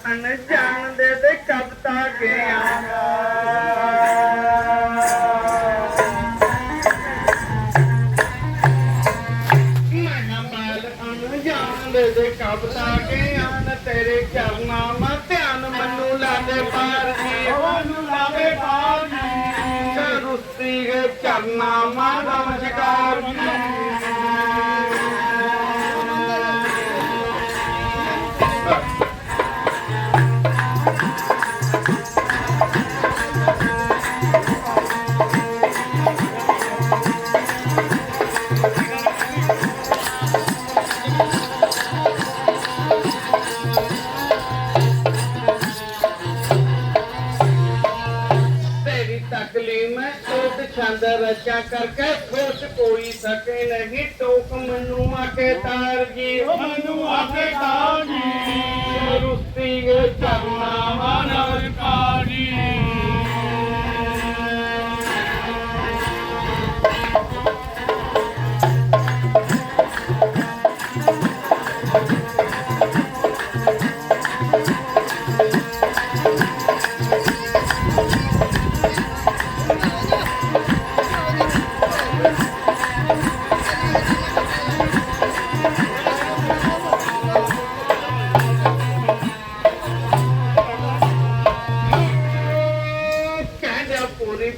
ਅਣਜਾਣ ਦੇ ਕਬਤਾ ਗਿਆ ਦੇ ਕਬਤਾ ਗਿਆ ਨ ਤੇਰੇ ਚਰਨਾਂ ਮਾ ਧਿਆਨ ਮੈਨੂੰ ਲਾਦੇ ਪਾਰ ਜੀ ਮੈਨੂੰ ਲਾਦੇ ਪਾਰ ਜੀ ਰੁਸਤੀ ਗਏ ਚਰਨਾਂ ਮਾ ਨਮਸਕਾਰ ਜੀ छंद रचा करके सोच कोई सके नहीं टोक मनु आके तार जी मनु आके तार जी रुस्ती के चरना मानव कारी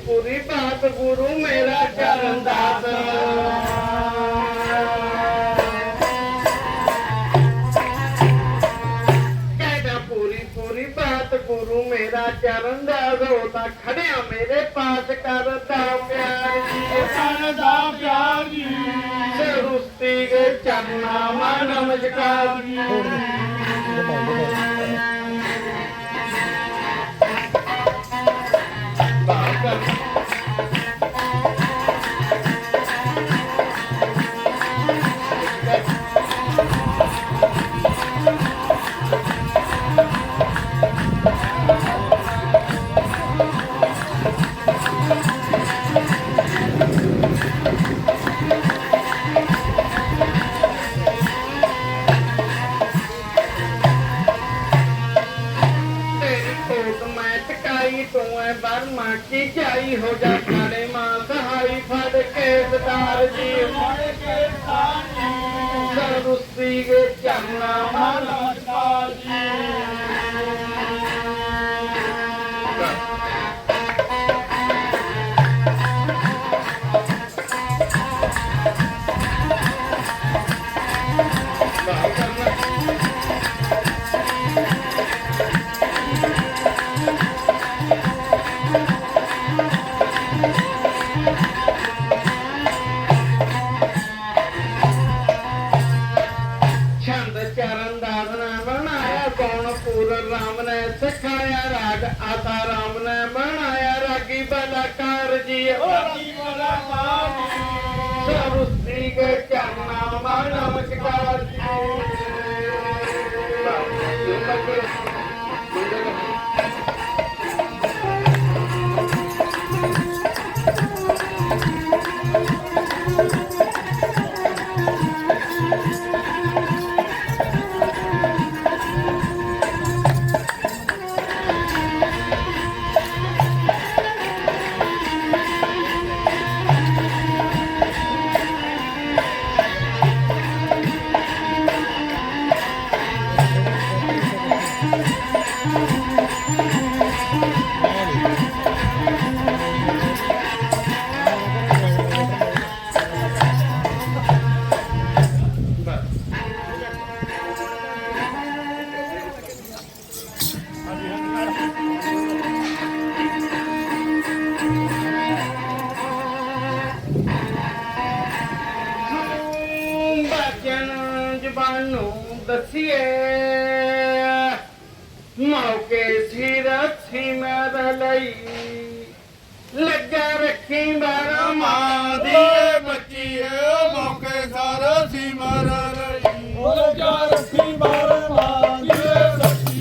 पूरी बात गुरु मेरा चरण दास कहता पूरी बात गुरु मेरा चरण दास होता खड़िया मेरे पास करता प्यार जी करता प्यार जी रुस्ती के चरना मा नमस्कार जी बर्मा की जाई हो जा खाने मां सहाई फड़ के सतार जी रुस्ती के चरना माना जी राम ने सिखाया राग आता राम ने बनाया रागी बलाकार जी रुस्ती के चरना मा नमस्कार दसिए मौके सिर थी मेरा लई लगा रखी बारा मां दी बच्ची मौके सारा सी मेरा लई लगा रखी बारा मां दी बच्ची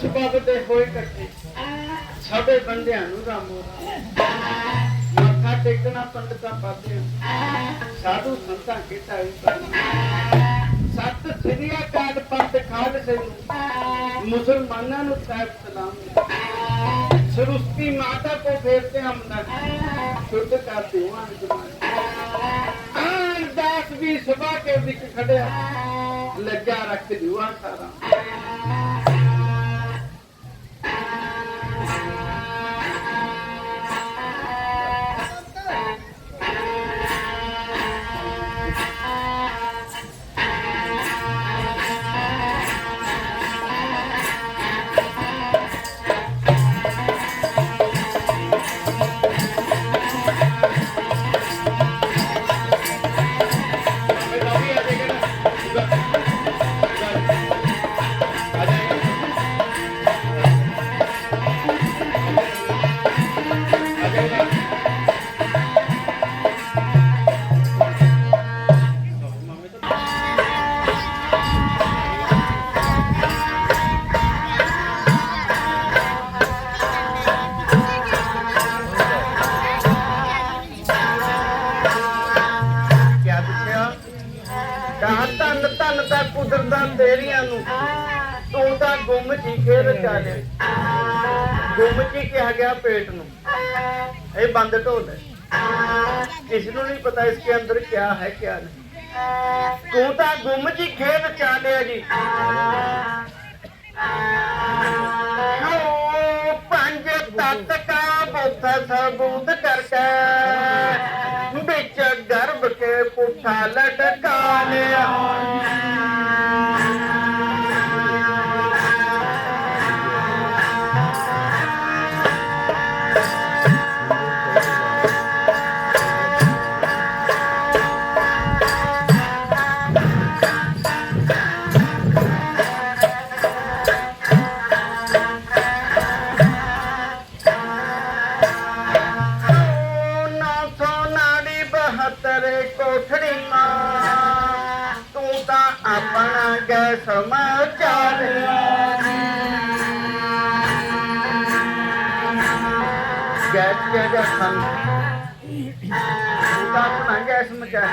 ਸਬਬ ਦੇ ਹੋਏ ਇਕੱਠੇ ਸਭੇ ਬੰਦਿਆਂ ਨੂੰ ਰਾਮੋ ਰਾਮ ਮੱਥਾ ਟੇਕਣਾ ਪੰਡਤਾਂ ਪਾਸੇ ਸਾਧੂ ਸੰਤਾਂ ਕੇ ਢਾਈ ਸਤ ਸ੍ਰੀ ਅਕਾਲ ਪੰਥ ਖਾਲਸੇ ਨੂੰ ਮੁਸਲਮਾਨਾਂ ਨੂੰ ਸਾਹਿਬ ਸਲਾਮ ਸਰੂਸਤੀ ਮਾਤਾ ਕੋ ਫੇਰਤੇ ਹਮਦਾ ਸ਼ੁੱਧ ਕਰਤੇ ਵਾਂ ਜਮਾਨ ਦਾਸ ਵੀ ਸਭਾ ਕੇ ਵਿਕ ਖੜਿਆ ਲੱਗਾ ਰੱਖ ਦਿਵਾ ਸਾਰਾ ਤੇਰੀਆਂ ਨੂੰ ਤੂੰ ਤਾਂ ਗੁੰਮ ਜੀ ਖੇਰ ਚਾਲੇ ਗੁੰਮ ਜੀ ਕਿਹਾ ਗਿਆ पेट ਨੂੰ ਇਹ ਬੰਦ ਢੋਲ ਹੈ किसी ਨੂੰ नहीं पता इसके अंदर क्या है क्या नहीं तू ਤਾਂ ਗੁੰਮ ਜੀ ਖੇਰ ਚਾਲੇ ਜੀ ਪੰਜ ਤੱਤ ਕਾ ਬੁੱਧ ਸਬੂਤ ਕਰਕੇ ਵਿੱਚ ਗਰਭ ਕੇ ਪੁੱਠਾ ਲਟਕਾ ਲਿਆ समाचार गैस के अपना गैस मचा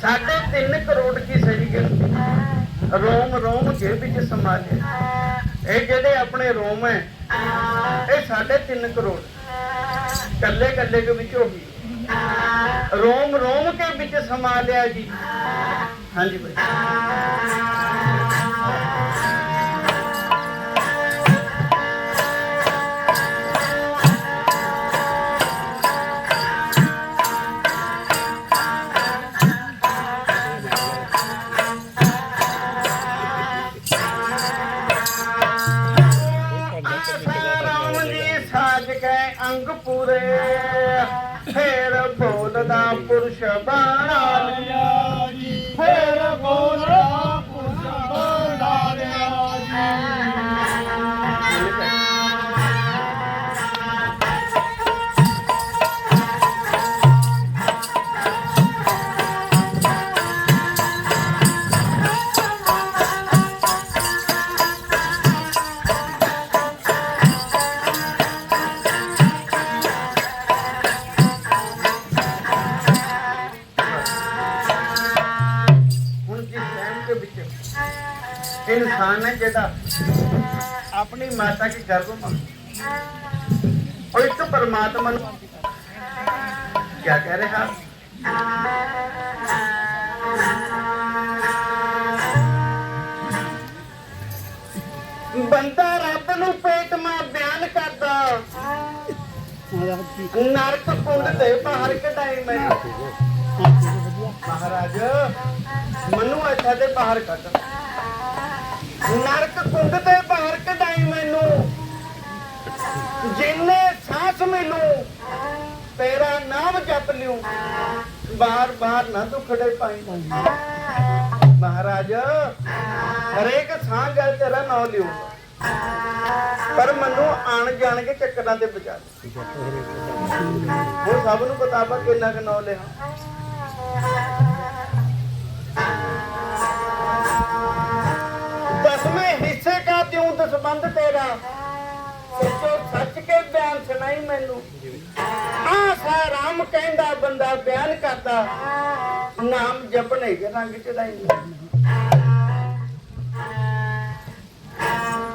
साढ़े 3 करोड़ की सही गिनती रोम रोम के विच समाले ये जेडे अपने रोम है ये 3.5 करोड़ कल्ले कल्ले के विच होगी रोम रोम के विच समा लिया जी हाँ जी भाई अंग पूरे फिर बोलदा पुरुष बना लिया जी फिर बोलदा पुरुष बना लिया इंसान है जेड़ा अपनी माता की गर्भ में और एक परमात्मा क्या कह रहा? बंदा रब नूं पेट मां बयान करदा, नरक कुंड ते बाहर कढाई मैनू। महाराज मनु इत्थे ते बाहर कढ, नरक कुंड ते बाहर कढाई मैनू। जिन्ने सांस मिलू तेरा नाम जप लियो, बार बार ना दुखड़े पाई। महाराज हरेक सांस गल तेरा नाम लियो, पर मनु आण जान के चक्करां ते बचा ले। वो सब नूं पता वा किन्ना क नाम लिया। दसवें हिस्से का त्यों दसबंध तेरा, सचो सच के बयान सुनाई मैनू। आसा राम कहंदा बंदा बयान करदा, नाम जपने के रंग चढ़ाई।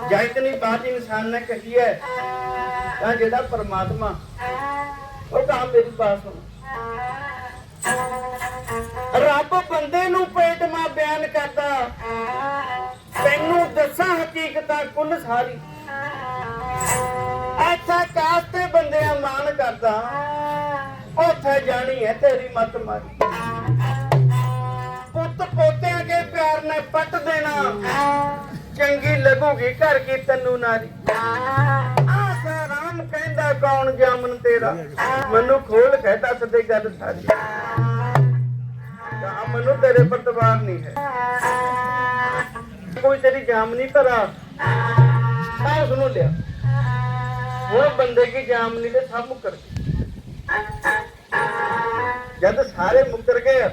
जा इतनी बात इंसान ने कही है, जेड़ा परमात्मा वो कहा मेरी बात सुन। रब बंदे नू पेट मां बयान करदा, तैनू दसा हकीकत कुल सारी। ऐसा कास्ते बंदे मान करदा, उथे जानी है तेरी मत मारी। पुत पोतिया के प्यार ने पट देना, चंगी लगूगी घर की तन्नू नारी। आसा राम कहंदा कौन जामन तेरा, मनु खोल के दस दे गल सारी। मनु तेरे पर दबाव नहीं है, कोई तेरी जामनी भरा उसनू लिया। वो बंदे की जामनी ते सब मुकर गए। जब सारे मुकर गए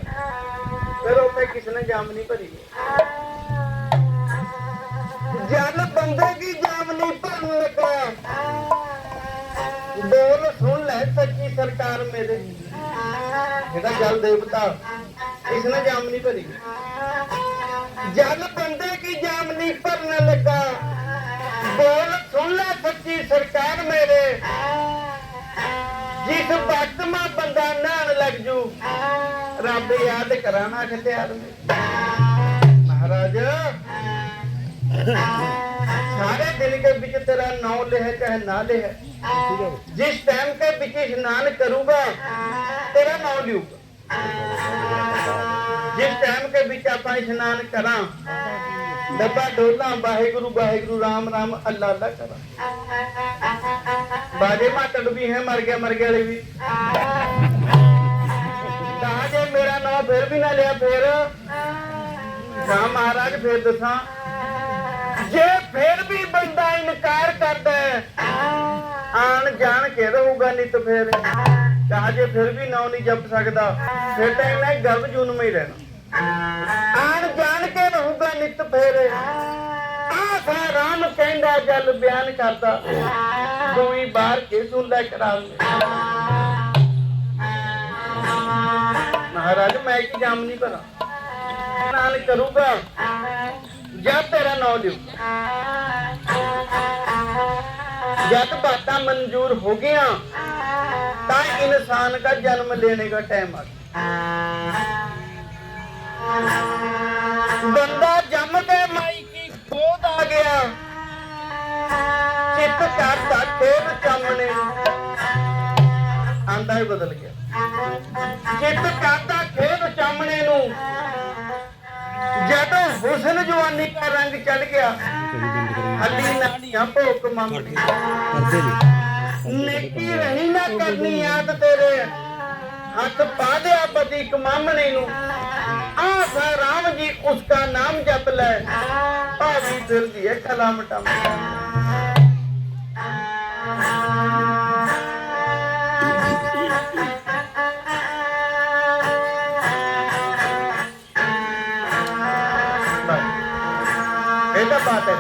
फिर उसने किसने जामनी भरी है। जल बंदे की जामनी भरने लगा, बोल सुन ले सच्ची सरकार मेरे। जेड़ा जल देवता इसने जामनी भरी। जल बंदे की जामनी भरने लगा, बोल सुन ले सच्ची सरकार मेरे। जिस वक्त में बंदा नहान लग जू, रब याद कराना के तैयार में। महाराज सारे दिन के बीच तेरा नाम ले है चाहे ना ले है, जिस टाइम के बीच स्नान करूंगा तेरा नाम लूंगा। जिस टाइम के बीच आप स्नान करा, डब्बा डोला वाहेगुरु वाहेगुरु राम राम अल्लाह अल्लाह करा। बाजे मातड़ भी है, मर गया वाले भी। कहा जे मेरा नाम फिर भी ना लिया, फिर कहा महाराज फिर दसा। जे फिर भी बंदा इनकार करता है, आन जान के रहूगा नित फेर। कहा जे फिर भी नाम नहीं जप सकता, फिर तो इन्हें गर्भ जून में ही रहना। आन जान के रहूगा नित फेर। आसा राम कहंदा जल बयान करता, दूई बार के सुन ले करा। महाराज मैं की जामनी भरा नाल करूंगा जब तेरा नाम लियो। जब बातें मंजूर हो गया तो इंसान का जन्म लेने का टाइम आ गया। बंदा जम के माई की गोद आ गया, चित करता खेत चमने आंदा ही बदल गया। चित करता खेत चमने नू, जब हुसन जवानी का रंग चढ़ गया, हली नालियां भोक मामनी। नेकी रही ना करनी याद तेरे, हथ पा दिया पति कमामने नू। आसा राम जी उसका नाम जप ले, भाभी फिर दिए कलाम टम। बात है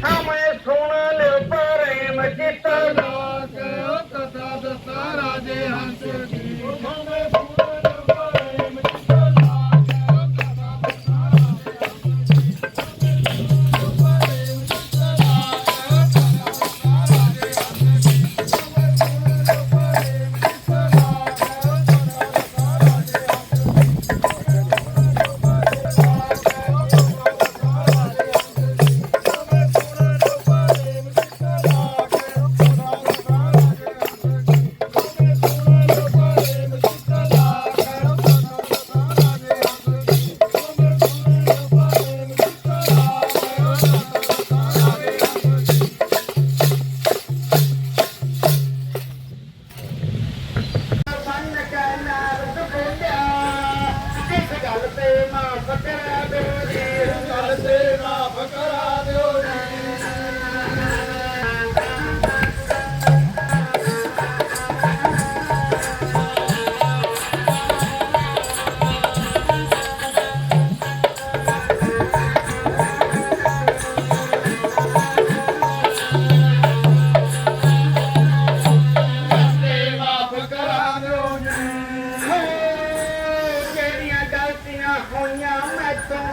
ਹਮੇ ਸੁਣ ਲਿਓ ਪ੍ਰੇਮ ਚਿਤ ਲਾਗ ਕਥਾ ਦਸਾ ਰਾਜੇ ਹੰਸ ਦੀ ਹਮੇ ਸੁਣ ਲਿਓ ਪ੍ਰੇਮ ਚਿਤ ਲਾਗ ਕਥਾ ਦਸਾ ਰਾਜੇ ਹੰਸ ਦੀ ਹਮੇ ਸੁਣ ਲਿਓ ਪ੍ਰੇਮ ਚਿਤ ਲਾਗ ਕਥਾ ਦਸਾ ਰਾਜੇ ਹੰਸ ਦੀ ਮਨ ਕੈ ਨਾਰਦ ਬੋਲਿਆ ਇਸ ਗੱਲ ਤੇ ਮਾਫ ਕਰਾ ਦਿਓ ਜੀ ਗੱਲ ਤੇ ਮਾਫ ਕਰਾ ਦਿਓ ਜੀ ਤੇ ਮਾਫ ਕਰਾ ਦਿਓ ਜੀ ਜਿਹੜੀਆਂ ਗਲਤੀਆਂ ਹੋਈਆਂ ਮੈਥੋਂ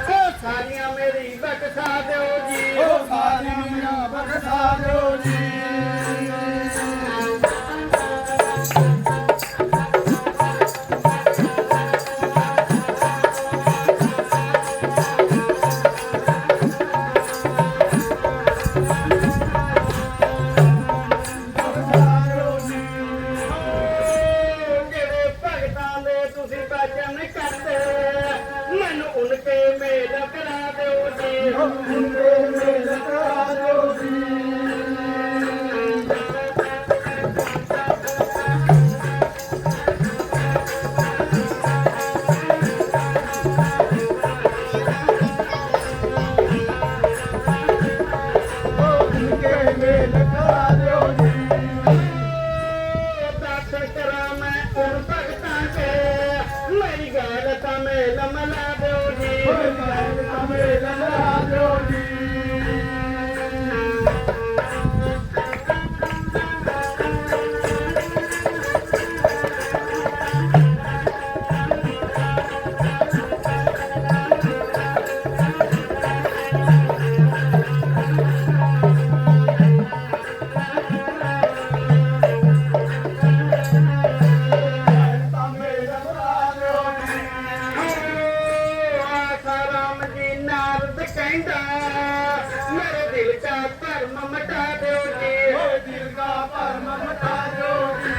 ਉਹ ਸਾਰੀਆਂ ਮੇਰੀ ਬਖਸ਼ਾ ਦਿਓ ਜੀ ਉਹ ਸਾਰੀਆਂ ਬਖਸ਼ਾ ਦਿਓ ਜੀ ਜਿਹੜੇ ਭਗਤਾਂ ਦੇ ਤੁਸੀਂ ਬਚਨ ਕਰਦੇ ਮੈਨੂੰ ਉਨਕੇ ਮੇਲ ਕਰਾ ਦਿਓ ਜੀ ਮੁੰਡੇ ਮੇਲ ਕਰਾ ਦਿਓ ਜੀ ਮੁੰਡੇ ਮੇਲ ਕਰਾ ਦਿਓ ਜੀ ਦਰਸ਼ਨ ਕਰਾਂ ਮੈਂ ਉਨ ਭਗਤਾਂ ਕੇ ਮੇਰੀ ਗੱਲ ਤਾਂ ਮੇਲ ਮਲਾ ਦਿਓ ਜੀ ਓਏ ਗੱਲ ਮੇਲ ਕਰਾ ਦਿਓ ਜੀ ਮੇਲ ਕਰਾ ਦਿਓ ਜੀ ਆਸਾ ਰਾਮ ਜੀ ਨਾਰਦ ਕਹਿੰਦਾ ਮੇਰੇ ਦਿਲ ਦਾ ਧਰਮ ਮਟਾ ਦਿਓ ਜੀ ਓਏ ਦਿਲ ਦਾ ਭਰਮ ਮਟਾ ਦਿਓ ਜੀ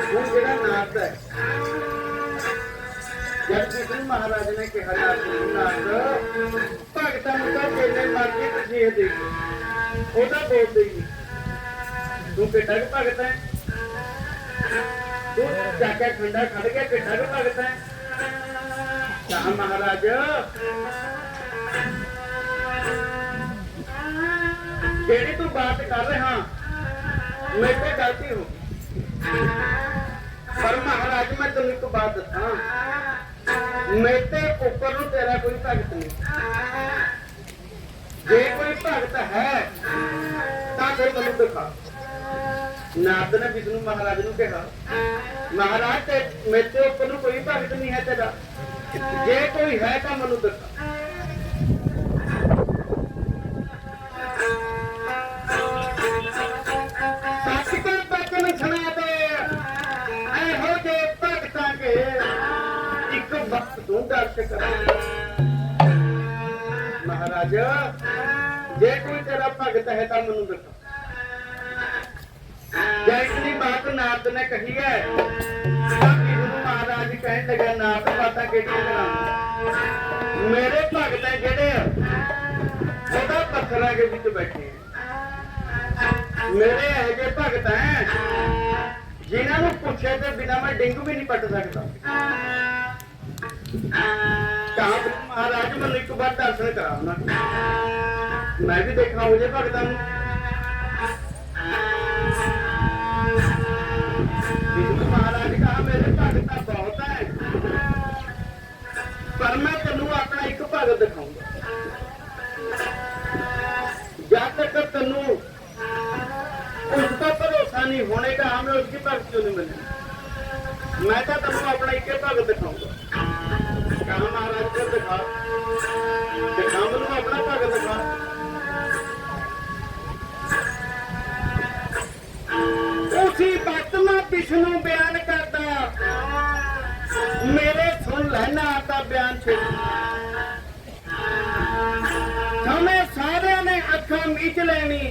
ਹੁਣ ਜਿਹੜਾ ਨਾਰਦ ਹੈ ਜਦ ਕ੍ਰਿਸ਼ਨ ਮਹਾਰਾਜ ਨੇ ਕਿਹਾ ਨਾਰਦ ਭਗਤਾਂ ਨੂੰ ਤਾਂ ਜਿੰਨੇ ਮਰਜ਼ੀ ਤੁਸੀਂ ਇਹ ਦੇ ਉਹਦਾ ਬੋਲਦੇ ਹੀ ਨਹੀਂ ਤੂੰ ਕਿੱਡਾ ਕੁ ਭਗਤ ਹੈ ਤੂੰ ਜਾ ਕੇ ਖੰਡਾ ਖੜ ਗਿਆ ਕਿੱਡਾ ਕੁ ਭਗਤ ਹੈ ਕਹਾ ਮਹਾਰਾਜ ਜਿਹੜੀ ਤੂੰ ਬਾਤ ਕਰ ਰਿਹਾ ਮੇਰੇ ਤੇ ਗਲਤੀ ਹੋ ਗਈ ਪਰ ਮਹਾਰਾਜ ਮੈਂ ਤੈਨੂੰ ਇੱਕ ਬਾਤ ਦੱਸਾਂ ਮੇਰੇ ਉੱਪਰ ਨੂੰ ਤੇਰਾ ਕੋਈ ਭਗਤ ਨਹੀਂ ਜੇ ਕੋਈ ਭਗਤ ਹੈ ਤਾਂ ਫਿਰ ਮੈਨੂੰ ਦਿਖਾ ਨਾਰਦ ਨੇ ਵਿਸ਼ਨੂੰ ਮਹਾਰਾਜ ਨੂੰ ਕਿਹਾ ਮਹਾਰਾਜ ਤੇ ਮੇਰੇ ਉੱਪਰ ਨੂੰ ਕੋਈ ਭਗਤ ਨਹੀਂ ਹੈ ਤੇਰਾ ਜੇ ਕੋਈ ਹੈ ਤਾਂ ਮੈਨੂੰ ਦਿਖਾ ਸੱਚ ਦੇ ਬਚਨ ਸੁਣਾ ਦੇ ਇਹੋ ਜੇ ਭਗਤਾਂ ਕੇ ਇੱਕ ਵਕਤ ਤੂੰ ਦਰਸ਼ ਕਰ ਮਹਾਰਾਜ ਜੇ ਕੋਈ ਤੇਰਾ ਭਗਤ ਹੈ ਤਾਂ ਮੈਨੂੰ ਦਿਖਾ ਜੈਸੀ ਬਾਤ ਨਾਰਦ ਨੇ ਕਹੀ ਹੈ ਗੁਰੂ ਮਹਾਰਾਜ ਕਹਿਣ ਲੱਗਾ ਨਾਰਦ ਬਾਤਾਂ ਕਿਹੜੀਆਂ ਕਰਾਂ ਮੇਰੇ ਭਗਤ ਹੈ ਜਿਹੜੇ ਆਸਰਾ ਕੇ ਵਿੱਚ ਬੈਠੇ ਮੇਰੇ ਇਹੋ ਜਿਹੇ ਭਗਤ ਹੈ ਜਿਨ੍ਹਾਂ ਨੂੰ ਪੁੱਛੇ ਤੇ ਬਿਨਾਂ ਮੈਂ ਡਿੰਗ ਵੀ ਨਹੀਂ ਪੱਟ ਸਕਦਾ। ਕਹਾਂ ਮਹਾਰਾਜ ਮੈਨੂੰ ਇੱਕ ਵਾਰ ਦਰਸ਼ਨ ਕਰਾਉਣਾ, ਮੈਂ ਵੀ ਦੇਖਾਂ ਉਹ ਜਿਹੇ ਭਗਤਾਂ ਨੂੰ। महाराज कहा मेरे भगत बहुत है, पर मैं तेन अपना एक भगत दिखाऊंगा। जब तक तेन उसका भरोसा नहीं होने का हमें उसकी भक्ति नहीं मिलेगी। मैं तो तेन अपना एक भगत दिखाऊंगा। कहा महाराज को दिखा मैनू अपना भगत दिखा। उसी वक्त मैं विष्णु बयान करता, मेरे सुन लेना आता बयान से। हमें सारे ने अखा मीच लेनी,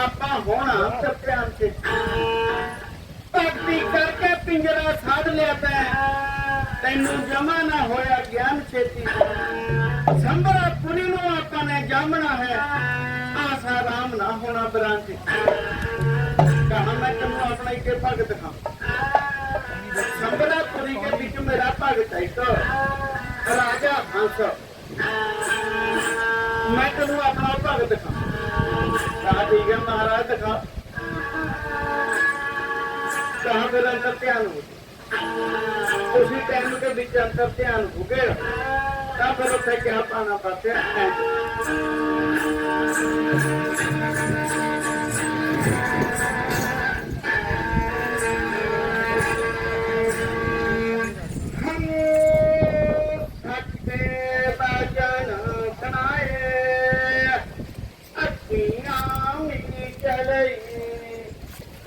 आपा होना सत्यान से। भक्ति करके पिंजरा साध लिया है, तेनू जमा ना होया ज्ञान छेती। संभरा पुरी नू आपा ने जामना है, आसा राम ना होना बरांती। कहा मैं तेन अपना एक भगत दिखा। संबलापुरी के बीच मेरा भगत है तो राजा हंस, मैं तेन अपना भगत दिखा। कहा ठीक है महाराज दिखा। कहा फिर अंतर ध्यान हो, उसी टाइम के बीच अंतर ध्यान हो गया। तब फिर उसे क्या पाना पड़ता है।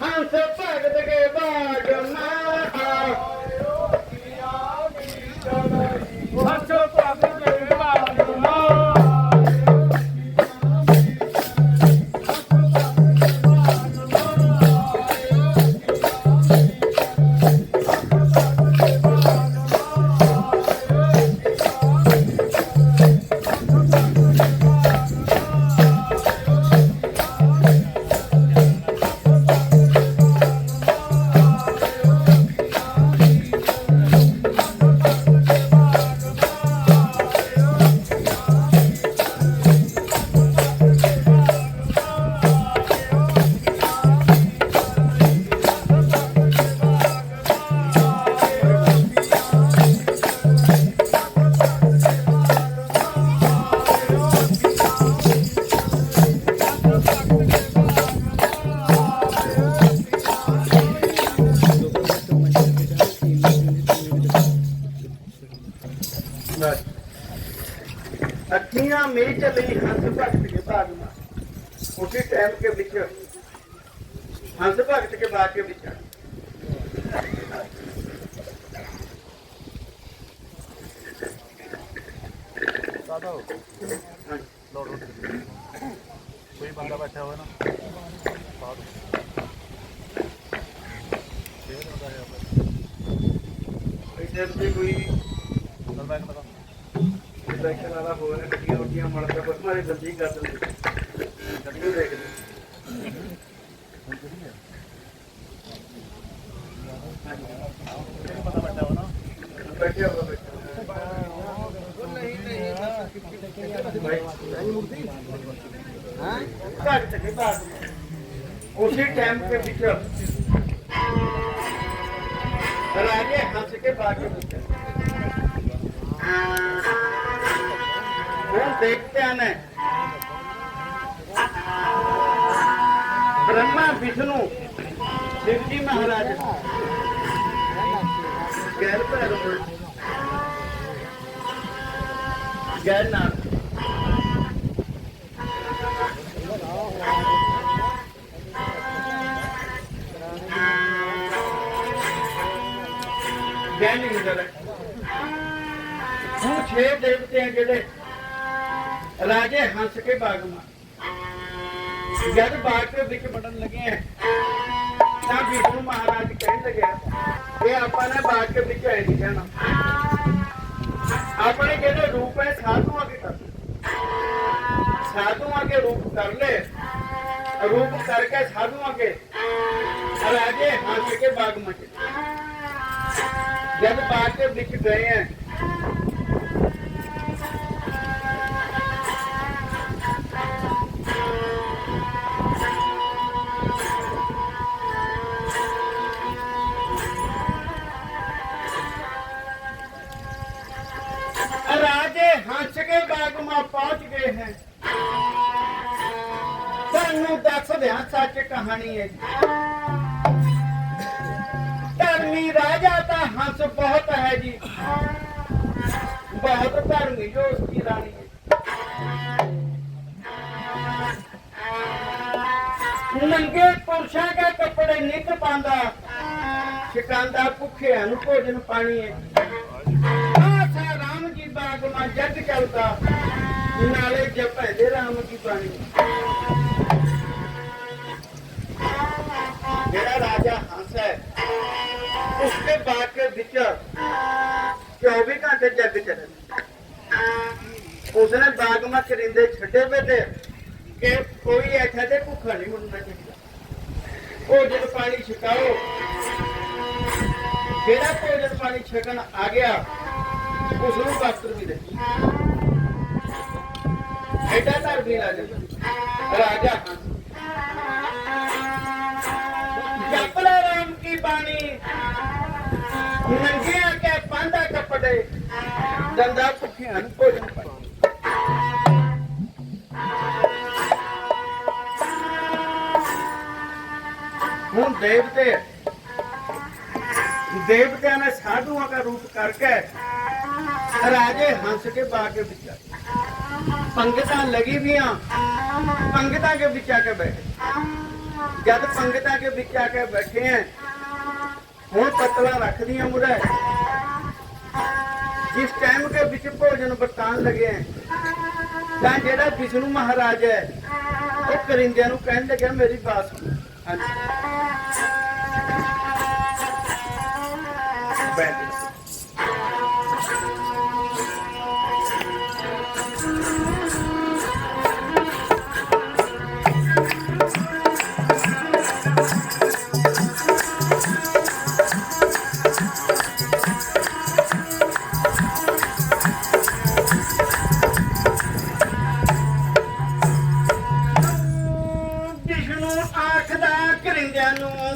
हंस भगत के बाग हंस भगत के बाग अखियां में चली हंस भगत के बाग में। उसी टाइम के बीच हंस भगत के बाग के बीच कोई बंदा बैठा हुआ ना कोई बैठने वाला हो रहा है। कटिया उटियां मरता बस मारे जल्दी कर दो कटिया देख लो। बैठे हो उसी टाइम के बीच राजे हंस के बागे देखते हैं ब्रह्मा विष्णु शिव जी महाराज गैर गैरनाथ ज्ञानी छे देवते हैं जेडे राजे हंस के बाग में जब बाग के बिच बढ़न लगे हैं तब विष्णु महाराज कहने लगे ये आपने बाग के बिच है नहीं कहना अपने जेडे रूप है साधुओं की तरफ साधुओं के रूप कर ले, रूप करके साधुओं के राजे हाथ के बाग में चले। जब बाग के बिक गए हैं, राजे हंस के बाग में पहुंच गए हैं। सानू दस दिया सच कहानी है। धर्मी राजा का हंस बहुत है जी, बहुत धर्मी जो उसकी रानी है। नंगे पुरुषों के कपड़े नित पांदा, शिकांदा भुखे भोजन पानी है। राम जी बाग में जग चलता, नाले जपे राम की बाणी। मेरा राजा हंस है, उसके बाग के बिच 24 घंटे जग चले। उसने बाग में करिंदे छड़े हुए थे कि कोई ऐसा दे भुखा नहीं मुड़ना चाहिए। भोजन पानी छकाओ, जेड़ा भोजन पानी छकन आ गया उसनू वस्त्र भी दे। एडा धर्मी राजा हंस। जपला राम की बाणी, नंगे आके पांदा कपड़े, दंदा भुखिया भोजन पानी। हुण देवते ने साधुओं का रूप करके राजे हंस के बाग के बिच पंगतां लगी भी, पंगतां के बिच आके बैठे। जब पंगतां के बिच आके बैठे हैं, हुण पतला रख दिया मुड़ा। जिस टाइम के बिच भोजन बरतान लगे हैं, तां जेड़ा विष्णु महाराज है वो करिंदियां नूं कहण लग्या मेरी बात सुनो। बैठ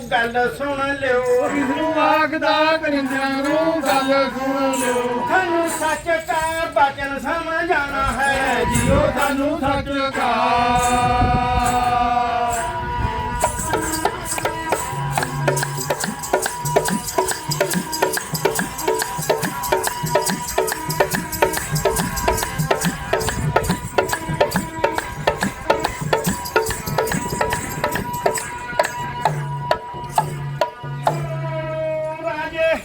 गल सुन लियो, विष्णु आखदा करिंदियां नूं गल सुन लियो। थानू सच का वचन समझाना है जियो थानू सच का।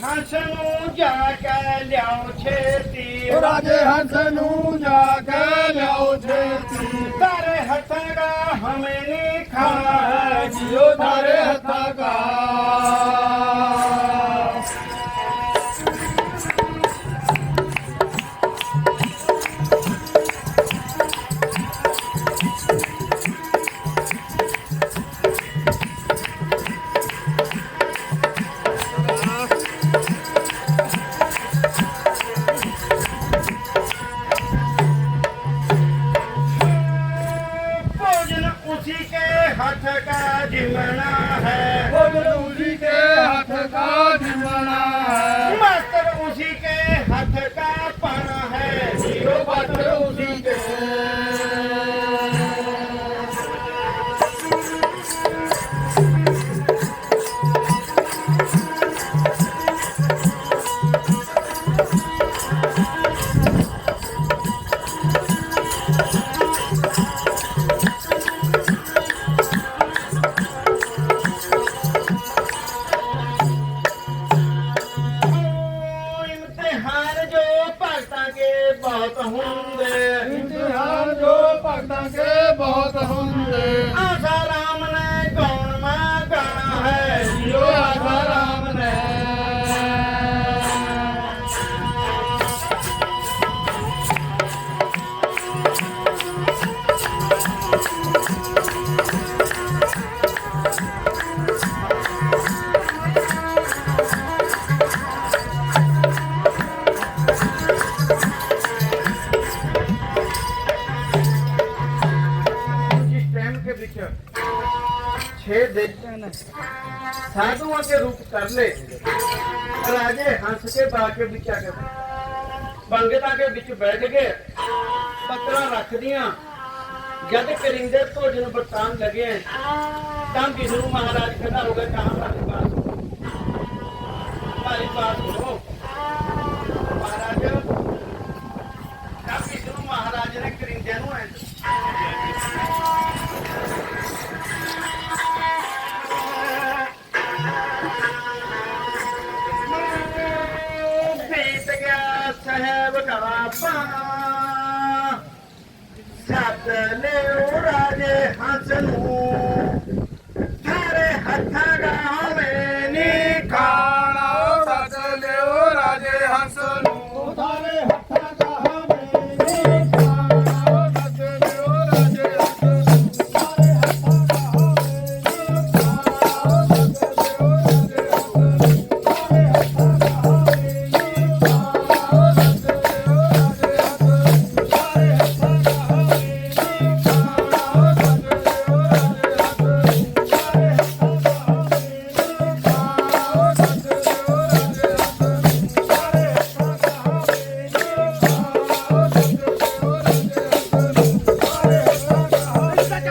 हंस नूं जाके लियाओ छेती, राजे हंस नूं जाके लियाओ छेती। तारे हथा का हमें नहीं खाना है जियो तारे हथा का। हाथ का जिमना है, उसी के हाथ का जिमना है। मास्टर उसी के हाथ का पाना है, जियो पात्र उसी के। ਵਿੱਚ 6 ਦਿਨ ਸਾਧੂਆਂ के रूप कर ले राजे हंस के बाग के बिच आके पंगतां के बिच बैठ गए पत्रा रख दिया जब करिंदे भोजन बरतान लगे तां विष्णु महाराज खड़ा हो गए कहा हमारी बात सुनो महाराज तब विष्णु महाराज ने करिंदे सत लियो राजे हंस थारे हथा गावे नी ਖਾਣਾ ਸੱਚ ਲਿਓ ਰਾਜੇ ਹੰਸ ਨੂੰ थारे हथा गावे नी ਖਾਣਾ ਸੱਚ ਲਿਓ ਰਾਜੇ ਹੰਸ ਨੂੰ थारे हथा गावे नी ਖਾਣਾ ਸੱਚ ਲਿਓ ਰਾਜੇ ਹੰਸ ਨੂੰ थारे हथा गावे नी ਖਾਣਾ ਸੱਚ ਲਿਓ ਰਾਜੇ ਹੰਸ ਨੂੰ थारे हथा गावे नी ਖਾਣਾ ਸੱਚ ਲਿਓ ਰਾਜੇ ਹੰਸ ਨੂੰ थारे हथा गावे नी ਖਾਣਾ ਸੱਚ ਲਿਓ ਰਾਜੇ ਹੰਸ ਨੂੰ थारे हथा गावे नी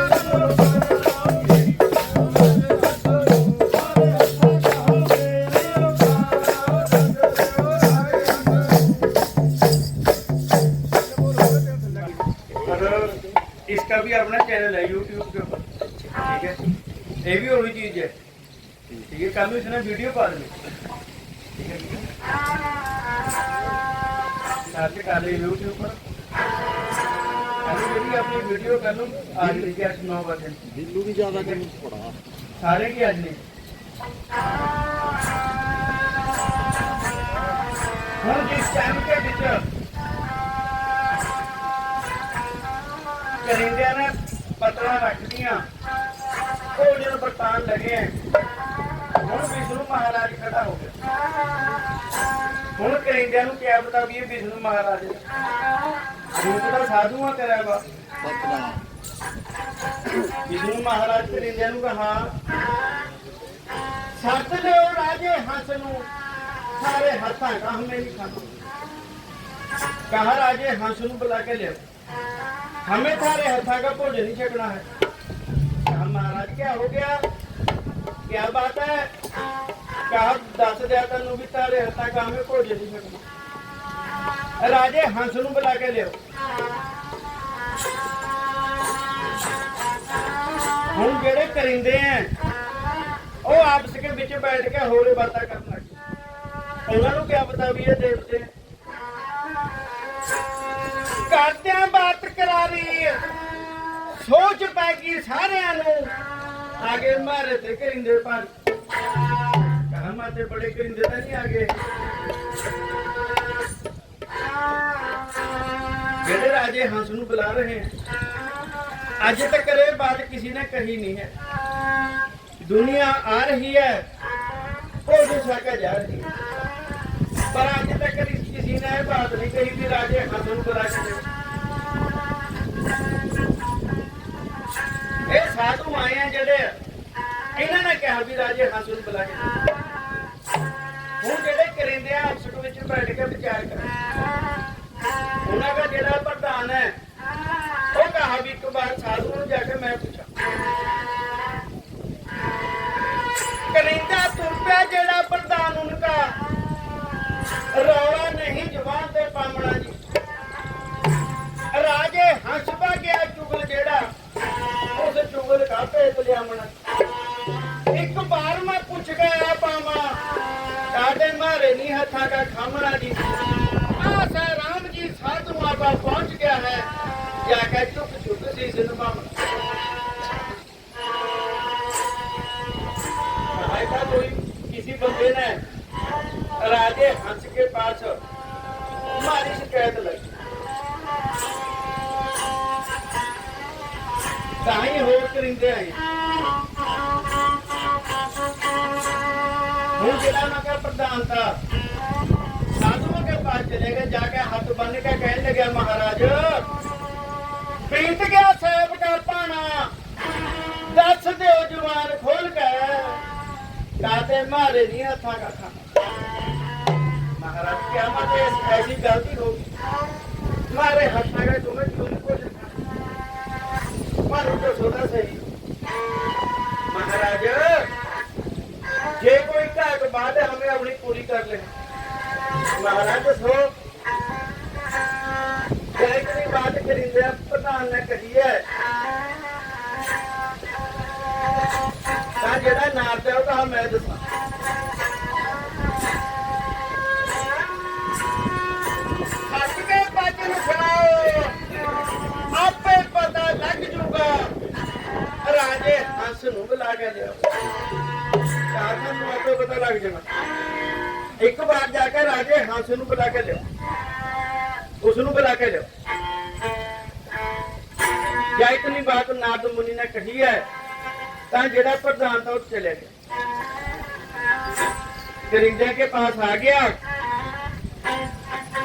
ਖਾਣਾ ਸੱਚ ਲਿਓ ਰਾਜੇ इसका भी अपना चैनल है YouTube के ऊपर ठीक है ये भी वही चीज है ठीक है कल इसने वीडियो पा दी ठीक है सर्च कर ले YouTube पर अभी अपनी वीडियो कर लूँ आज लेके 8-9 बजे बिल्लू भी ज्यादा कम पड़ा सारे की आज नहीं हम जिस टाइम के बीच करिंदे ने पतरा रख दिया भोजन बरतान लगे हैं ਹੁਣ विष्णु महाराज खड़ा हो गया ਹੁਣ करिंदे क्या बता भी विष्णु महाराज रूप का साधु करा वा पतला विष्णु महाराज करिंदे कहा सत लियो राजे हंस नू सारे हथा का हमें नहीं खाना कहा राजे हंस नू बुला के ले हमें थारे हथा का भोजन नहीं छकना है कहा महाराज क्या हो गया क्या बात है कहा दस दिया तेन भी तारे हथा का हमें भोजन नहीं छकना राजे हंस नू बुला के लियो हुण जेड़े करिंदे हैं वो आपस के बिच बैठ के होरे बातें करन लग उन्होंने क्या पता भी ये देवते करदियां बात करा रही सोच पैगी सारे आगे मारे थे करिंदे पर कहा माते बड़े करिंदे तो नहीं आगे जेड़े राजे हंस नू बुला रहे हैं आज तक ये बात किसी ने कही नहीं है दुनिया आ रही है भोजन छका जा रही है पर आज तक किसी ने ये बात नहीं कही कि राजे हंस नू बुला के ये साधु आए हैं जेड़े इन्होंने कहा भी राजे हंस नू बुला के हूँ जेड़े करिंदे आपस विच बैठ के विचार कर उन्होंने जेड़ा प्रधान है वो कहा भी एक बार साधु को जाके मैं पूछा करिंदा तुर पे जेड़ा प्रधान उनका रौला नहीं जवान दे पामना जी राजे हंसबा गया चुगल जेड़ा उस चुगल का पेट लिया मना एक बार मैं पूछ गया पामा काटे मारे नहीं हथा का खामना जी आसा राम जी साधु आपा पहुंच गया है जाकर चुप चुप सी सिनेमा ऐसा कोई किसी बंदे ने राजे हंस के पास हमारी शिकायत लगी कहीं होर करिंदे आए हूँ जिला नगर प्रधान था साधुओं के पास चले गए जाके हाथ बन के कहने लगे महाराज बीत गया सेब का पाना दे जुबान खोल कर काते मारे नहीं हथा का खाना। महाराज क्या मत ऐसी गलती होगी मारे हथा का तुम्हें क्यों कुछ मारो तो सोचा सही महाराज जे कोई का बात है हमें अपनी पूरी कर ले महाराज सो इतनी बात करिंदे प्रधान ने कही है जेड़ा नाप है वो मैं दसा हट के भजन सुनाओ आपे पता लग जूगा राजे हंस नूं बुला के लियो कारण नूं आपे पता लग जाना एक बार जाकर राजे हंस नूं बुला के लियो उसनूं बुला के लियो क्या इतनी बात नारद मुनि ने कही है ता जेड़ा प्रधान था उठ चले गया करिंदे के पास आ गया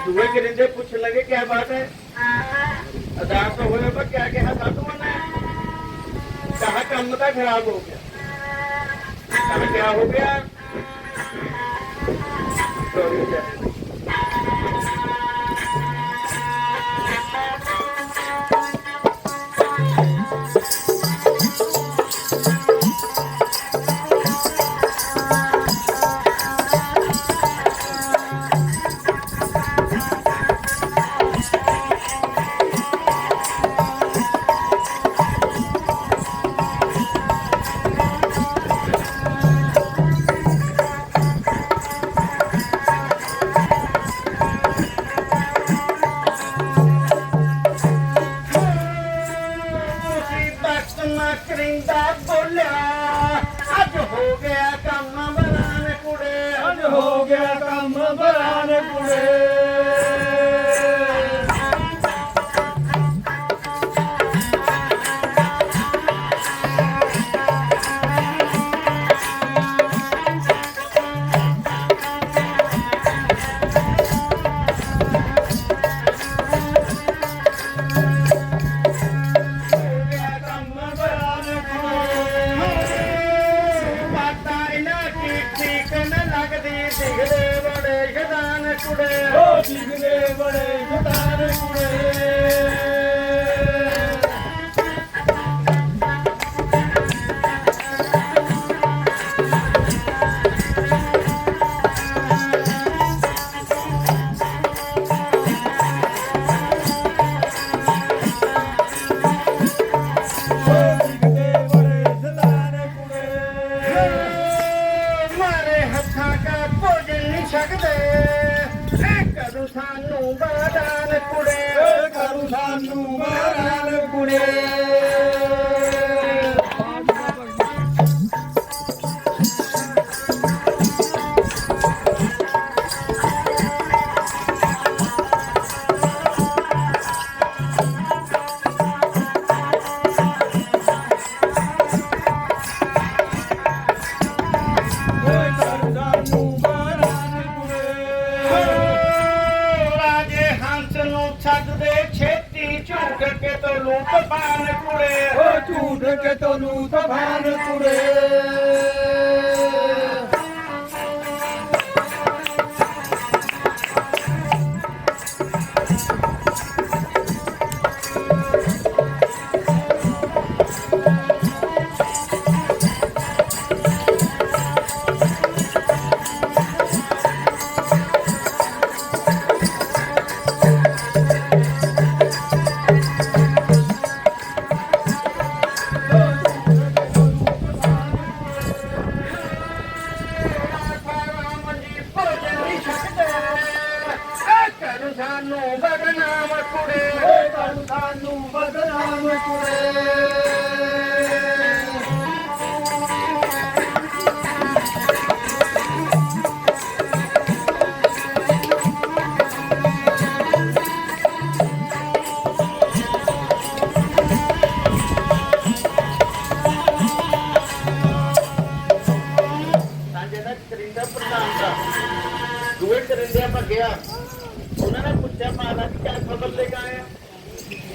दूसरे करिंदे पूछने लगे क्या बात है अदार तो हो गया क्या कहा साधु ने कहा काम का खराब हो गया कहा क्या हो गया तो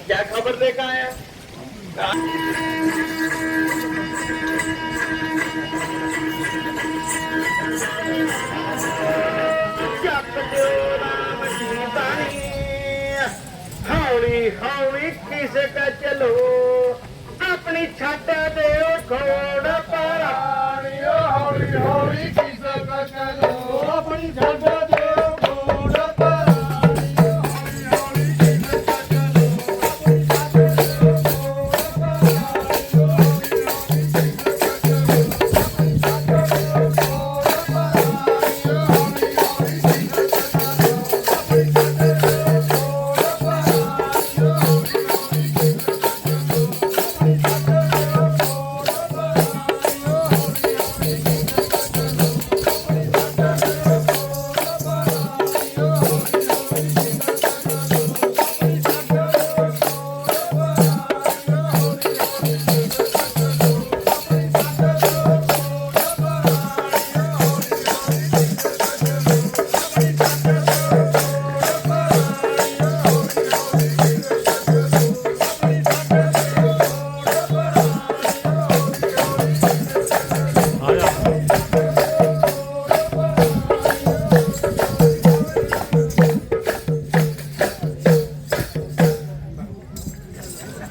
क्या खबर लेकर आया ਜਪ ਦਿਓ ਰਾਮ ਜੀ ਬਾਣੀ ਹੌਲੀ ਹੌਲੀ ਖਿਸਕ ਚਲੋ ਆਪਣੀ ਛੱਡ ਦਿਓ ਘੋੜ ਪਰਾਣੀ ਹੌਲੀ ਹੌਲੀ ਕਿਸ ਕਾ ਚਲੋ ਆਪਣੀ ਛੱਡ ਦਿਓ ਘੋੜ ਪਰਾਣੀ ਹੌਲੀ ਹੌਲੀ ਕਿਸ ਕਾ ਚਲੋ ਆਪਣੀ ਛੱਡ ਦਿਓ ਘੋੜ ਪਰਾਣੀ ਹੌਲੀ ਹੌਲੀ ਕਿਸ ਕਾ ਚਲੋ ਆਪਣੀ ਛੱਡ ਦਿਓ ਘੋੜ ਪਰਾਣੀ ਹੌਲੀ ਹੌਲੀ ਕਿਸ ਕਾ ਚਲੋ ਆਪਣੀ ਛੱਡ ਦਿਓ ਘੋੜ ਪਰਾਣੀ ਹੌਲੀ ਹੌਲੀ ਕਿਸ ਕਾ ਚਲੋ ਆਪਣੀ ਛੱਡ ਦਿਓ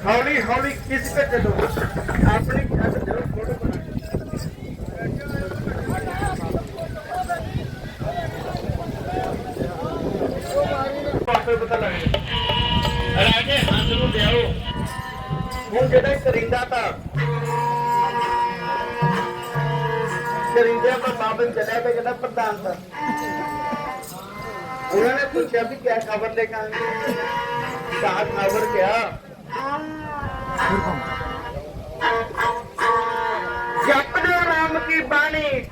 ਹੌਲੀ ਹੌਲੀ ਖਿਸਕ ਚਲੋ ਆਪਣੀ ਛੱਡ ਦਿਓ ਘੋੜ ਪਰਾਣੀ ਆਪੇ ਪਤਾ ਲੱਗ ਗਿਆ ਰਾਜੇ ਹੰਸ ਨੂੰ ਦਿਓ ਹੁਣ ਜਿਹੜਾ ਕਰਿੰਦਾ ਤਾਂ ਕਰਿੰਦੇ ਪਰ ਬਾਬਨ ਚਲਿਆ ਤੇ ਕਹਿੰਦਾ ਪ੍ਰਧਾਨ ਤਾਂ उन्होंने पूछा भी क्या खबर लेकर आए कहा खबर क्या जपने राम की बाणी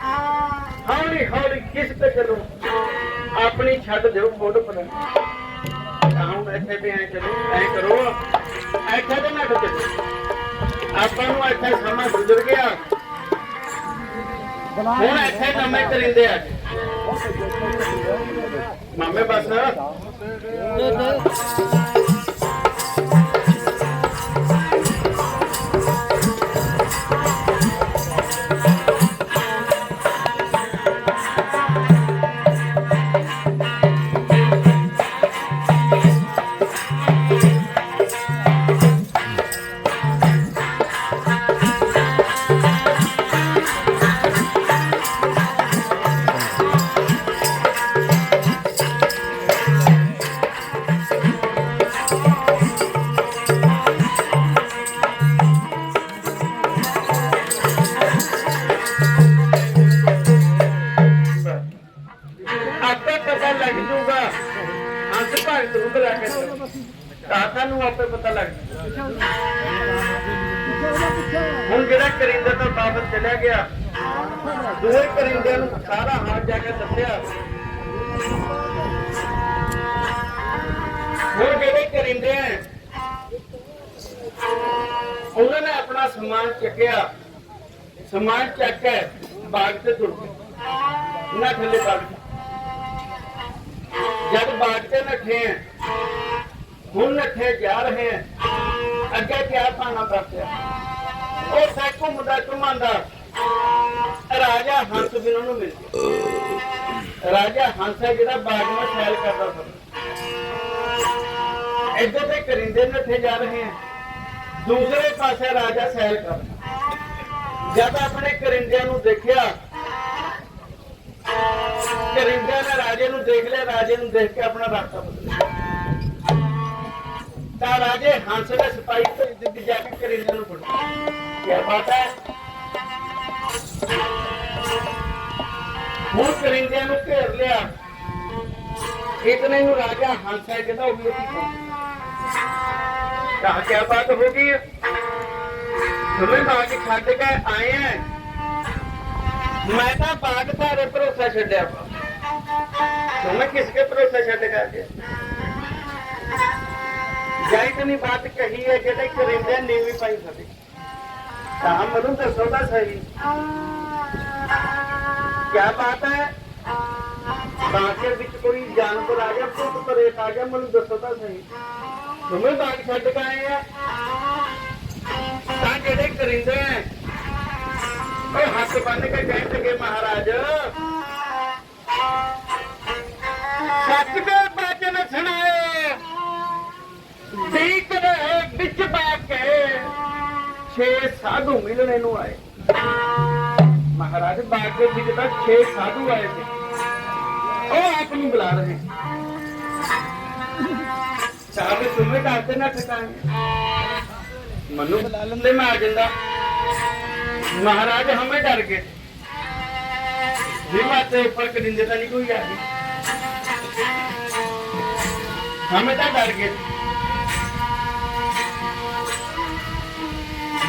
हौली हौली किस पे चलो अपनी छड़ दो फोटो पर ऐसे भी ऐ चलो ऐ करो ऐसा तो ना चलो ਆਪਾਂ ਨੂੰ ਇੱਥੇ ਸਮਾਂ ਗੁਜ਼ਰ ਗਿਆ ਹੁਣ ਇੱਥੇ ਕੰਮ ਕਰਿੰਦੇ ਆ ਮਾਮੇ ਬਸ ਆਪੇ ਪਤਾ ਲੱਗ ਹੁਣ ਜਿਹੜਾ ਕਰਿੰਦਾ ਤਾਂ ਬਾਬਤ ਚਲਿਆ ਗਿਆ ਦੋਵੇਂ ਕਰਿੰਦਿਆਂ ਨੂੰ ਸਾਰਾ ਹਾਲ ਜਾ ਕੇ ਦੱਸਿਆ ਹੁਣ ਜਿਹੜੇ ਕਰਿੰਦੇ ਆ ਉਹਨਾਂ ਨੇ ਆਪਣਾ ਸਮਾਨ ਚੱਕਿਆ ਸਮਾਨ ਚੱਕ ਕੇ ਬਾਗ ਤੇ ਤੁਰ ਗਏ ਨਾ ਥੱਲੇ ਬਾਗ ਜਦ ਬਾਗ ਤੇ ਨੱਠੇ ਹੁਣ ਨੱਠੇ ਜਾ ਰਹੇ ਅੱਗੇ ਕਿਆ ਪਾਣਾ ਪਰਤਿਆ ਉਹ ਸੈਕੋ ਮੁੰਡਾ ਘੁੰਮਾਂਦਾ ਰਾਜਾ ਹੰਸ ਵੀ ਉਹਨੂੰ ਮਿਲ ਗਿਆ ਰਾਜਾ ਹੰਸ ਹੈ ਜਿਹੜਾ ਬਾਗ ਵਿੱਚ ਸੈਲ ਕਰਦਾ ਸੀ ਇੱਧਰ ਤੇ ਕਰਿੰਦੇ ਨੱਠੇ ਜਾ ਰਹੇ ਹਨ ਦੂਸਰੇ ਪਾਸੇ ਰਾਜਾ ਸੈਲ ਕਰਦਾ ਜਦ ਆਪਣੇ ਕਰਿੰਦਿਆਂ ਨੂੰ ਦੇਖਿਆ ਕਰਿੰਦਿਆਂ ਨੇ ਰਾਜੇ ਨੂੰ ਦੇਖ ਲਿਆ ਰਾਜੇ ਨੂੰ ਦੇਖ ਕੇ ਆਪਣਾ ਰਸਤਾ ਬਦਲਿਆ ਤਾਂ ਰਾਜੇ ਹੰਸ ਦੇ ਸਿਪਾਹੀ ਭੇਜ ਜਾ ਕੇ ਕਰਿੰਦਿਆਂ ਨੂੰ ਫੜਿਆ ਕਿਆ ਬਾਤ ਹੈ ਹੁਣ ਕਰਿੰਦਿਆਂ ਨੂੰ ਘੇਰ ਲਿਆ ਇਤਨੇ ਨੂੰ ਰਾਜਾ ਹੰਸ ਹੈ ਕਹਿੰਦਾ ਉਹ ਵੀ कहा क्या बात होगी तुम्हें बाग छड़ के आए हैं मैं तो बाग तारे भरोसा छड्या तुम्हें किसके भरोसा छड़ के जाई इतनी बात कही है जेडे करिंदे नीवी पाई सके कहा मनु दसो तो सही क्या बात है बाग के विच कोई जानवर आ गया भूत प्रेत आ गया मनु दसो तो सही तुम्हें बाग छड़ के आए हैं ਜਿਹੜੇ ਕਰਿੰਦੇ ਉਹ ਹੱਥ ਬੰਨ ਕੇ ਕਹਿਣ ਲੱਗੇ ਮਹਾਰਾਜ ਸੱਚ ਦੇ ਬਚਨ ਸੁਣਾਏ ਦੇਖ ਰਹੇ ਵਿੱਚ ਬੈ ਕੇ 6 ਸਾਧੂ ਮਿਲਣੇ ਨੂੰ ਆਏ ਮਹਾਰਾਜ ਬਾਗ ਦੇ ਵਿੱਚ ਤਾਂ 6 ਸਾਧੂ ਆਏ ਸੀ ਉਹ ਆਪ ਨੂੰ ਬੁਲਾ ਰਹੇ ਚਾਹੇ ਤੁਮੇ ਕਰਦੇ ਨਾ ਠਿਕਾਣੇ ਮਨੂੰ ਬੁਲਾ ਲੈਂਦੇ ਮੈਂ ਆ ਜਾਂਦਾ ਮਹਾਰਾਜ ਹਮੇ ਡਰ ਗਏ ਜਿਵੇਂ ਤੇ ਉੱਪਰ ਕਰਿੰਦੇ ਤਾਂ ਨਹੀਂ ਕੋਈ ਆ ਗਈ ਹਮੇ ਤਾਂ ਡਰ ਗਏ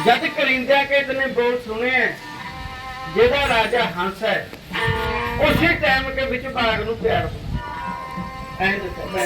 ਜਦ ਕਰਿੰਦਿਆਂ ਕੇ ਇਤਨੇ ਬੋਲ ਸੁਣੇ ਜਿਹਦਾ ਰਾਜਾ ਹੰਸ ਹੈ ਉਸੇ ਟਾਈਮ ਕੇ ਵਿੱਚ ਬਾਗ ਨੂੰ ਪਿਆਰ ਹੋ ਐਂ ਦੱਸਿਆ ਮੈਂ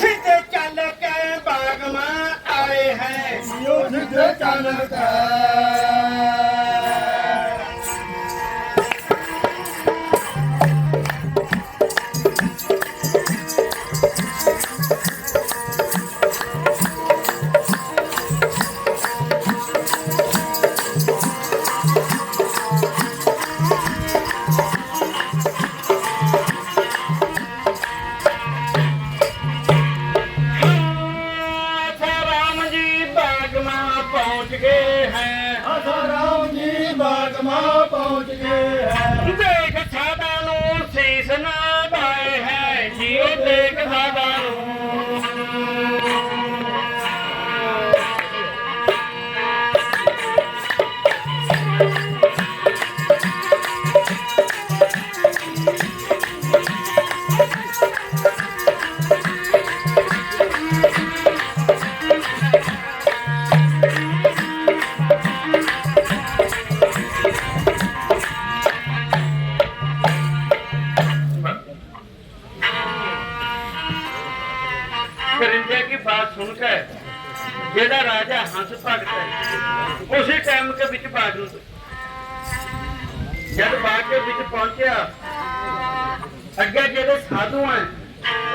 सीधे चल के बाग में आए हैं सीधे चल के देख सादा नू शीस ना बाए है जियो देख सादा करिंदे की बात सुनकर जेड़ा राजा हंस भगत है उसी टाइम के बिच बाग जब बाग के बिच पहुंचा अगे जेड़े साधु हैं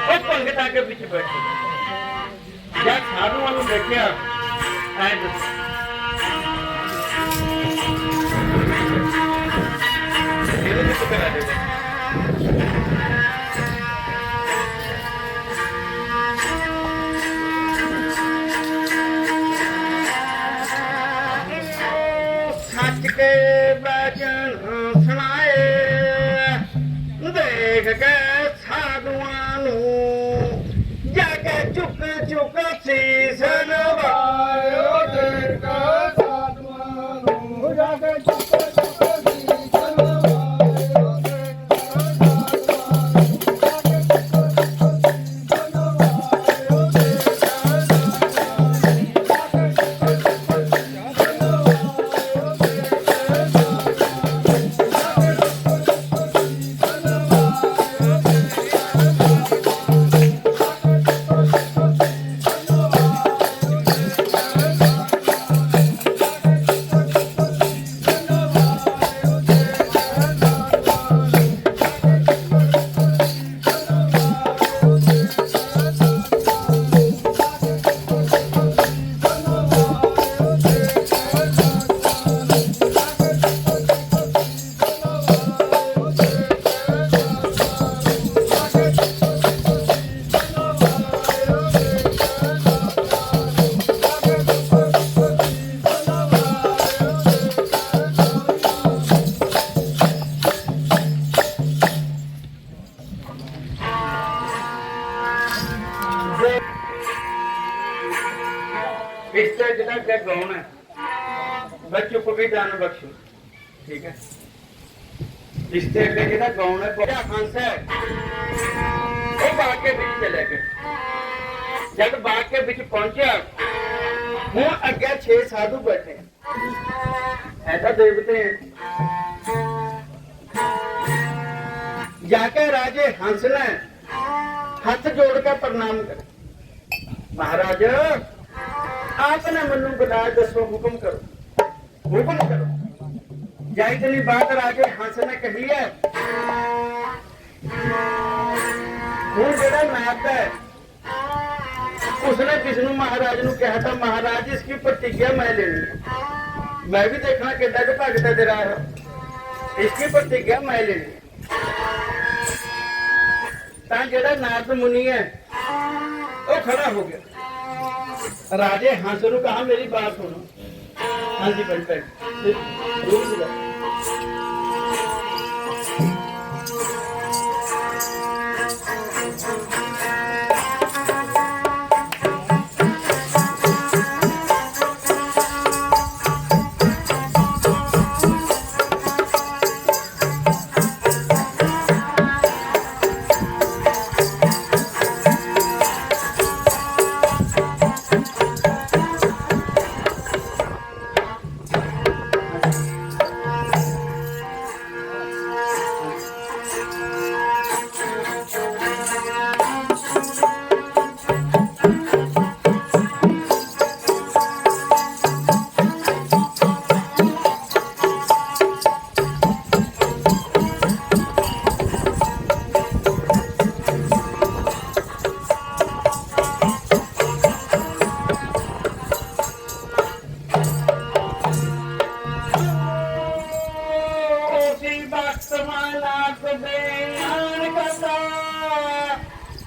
वो पंगता के बिच बैठे जब साधुओं ने देखा के बचन सुनाए देख के साधुआं नूं जाके चुक चुक शीस नवायो देख के साधुआं नूं जाके चुक चुक शीस नवायो देख कौन है? बस चुप के जान बख्शो, ठीक है? इससे अगे जिहड़ा कौन है बड़ा हंस है, वो बाग के बीच चले गए। जब बाग के बीच पहुंचा, हूं अगे 6 साधु बैठे है तो देवते हैं। जाके राजे हंस ने हाथ जोड़ के प्रणाम कर, महाराज आपने मनु बुलाया, दसो हुक्म करो, हुक्म करो। या इतनी बात राजे हंस ने कही है, हूं जेड़ा नाथ है उसने विष्णु महाराज ने कहा था, महाराज इसकी प्रतिज्ञा मैं लेनी है, मैं भी देखना कितना के भगत दे रहा है, इसकी प्रतिज्ञा मैं लेनी है। ता जेड़ा नारद मुनि है वो खड़ा हो गया। राजे हंस ने कहा मेरी बात सुनो। हाँ जी भाई भाई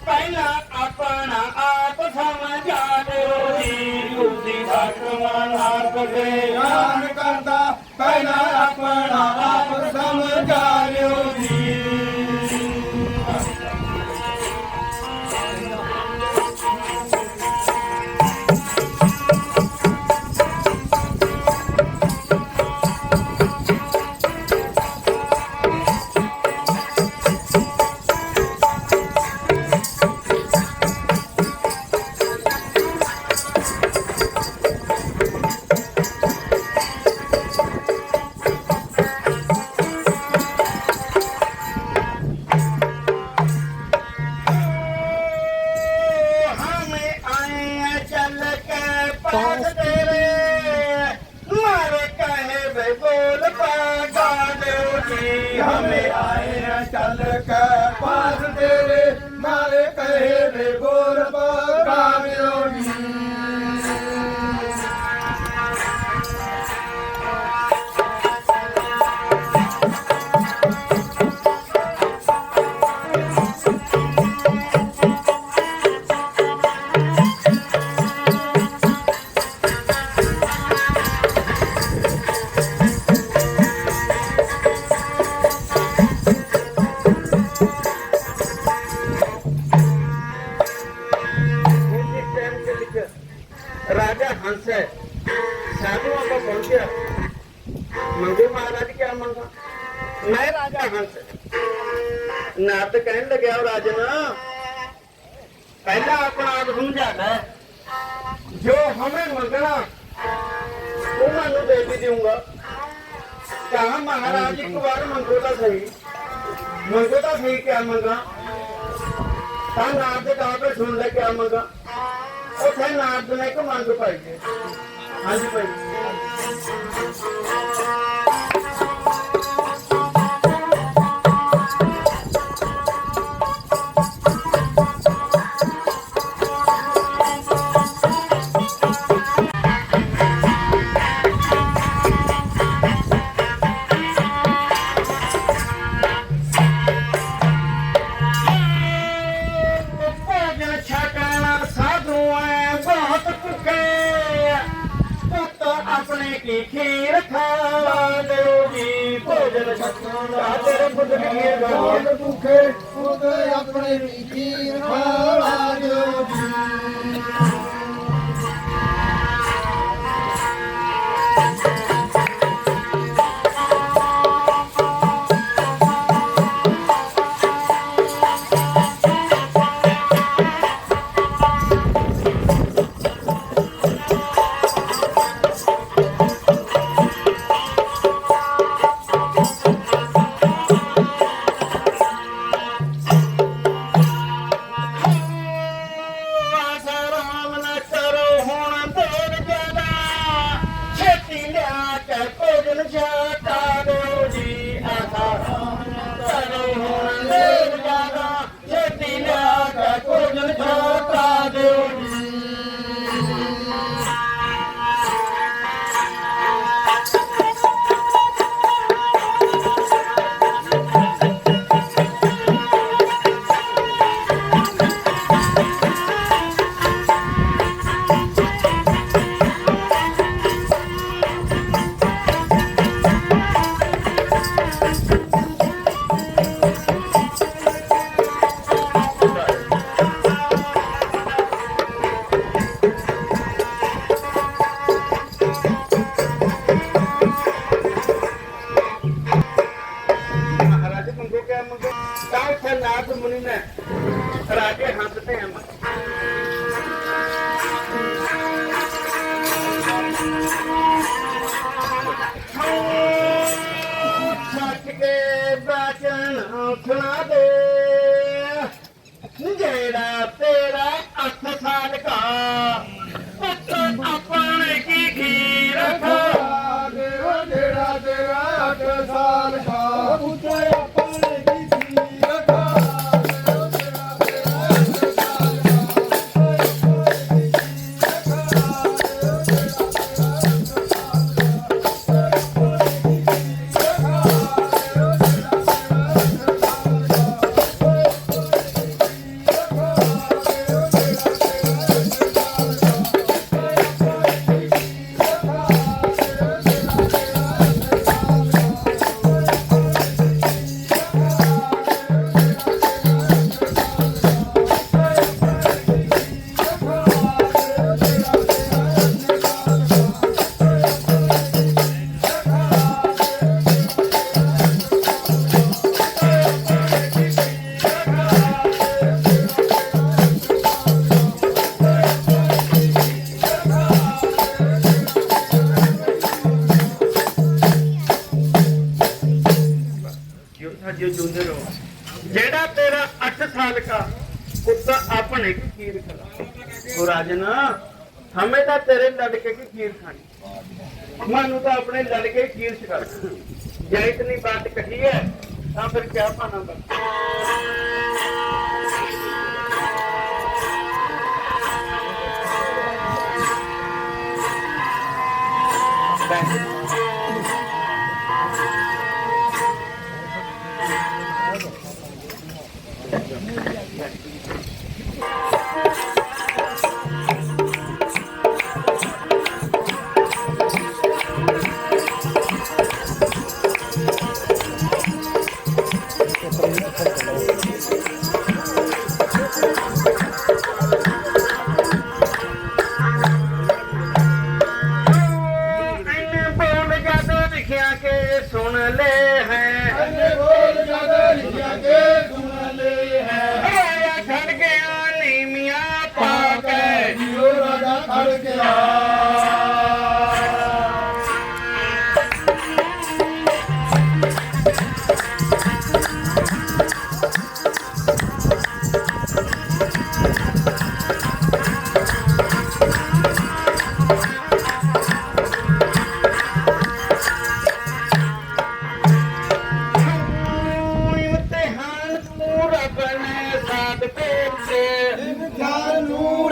पहला अपना आप समझा लो जी, दूसरी बात ध्यान करता पहला अपना आप समझा लो जी। हमें आए चल के पास तेरे, मारे कहे रे बोल गावियो जी। राजा हंस है, साधुओं को पहुंचा, मंगो महाराज क्या मांगा? मैं राजा हंस। नारद कहने लगे और राजन पहला अपना आप समझाना है, जो हमें मंगना वो मैं दे भी दूंगा। कहा महाराज एक बार मंगो तो सही, मंगो तो सही क्या मंगा? नारद कहा पे सुन ले क्या मंगा? उसे नारद ने को मंग पाई है। हाँ जी भाई की खीर खावा दो जी, भोजन तेरे खुद की भूखे खुद अपने खीर खावा दो जी। ਮਹੀਨਾ ਹੈ। ਰਾਜੇ ਹੱਸਦੇ ਆ ਸੱਚ ਕੇ ਬਚਨ ਸੁਣਾ ਦੇ ਜਿਹੜਾ ਤੇਰਾ 8 ਸਾਲ ਕਾ ਪੁੱਤ ਆਪਣੇ ਕੀ ਖੀਰ ਜਿਹੜਾ ਤੇਰਾ 8 ਸਾਲ ਦਾ ਪੁੱਤਰ ਆਪਣੇ ਕੀ ਸੀ ਰੱਖਾ ਜਿਹੜਾ ਤੇਰਾ 8 ਸਾਲ ਦਾ ਜਿਹੜਾ ਤੇਰਾ 8 साल का पुत्र अपने की खीर खिला। तो राजन हमें तो तेरे लड़के की खीर खानी, मानू तो अपने लड़के की खीर सिखा। या इतनी बात कही है तो फिर क्या पाना बनता। सुन ले हैं बोल ज्यादा लिखिया के सुन ले है खड़ गया नीमिया पाक जियो राजा खड़ गया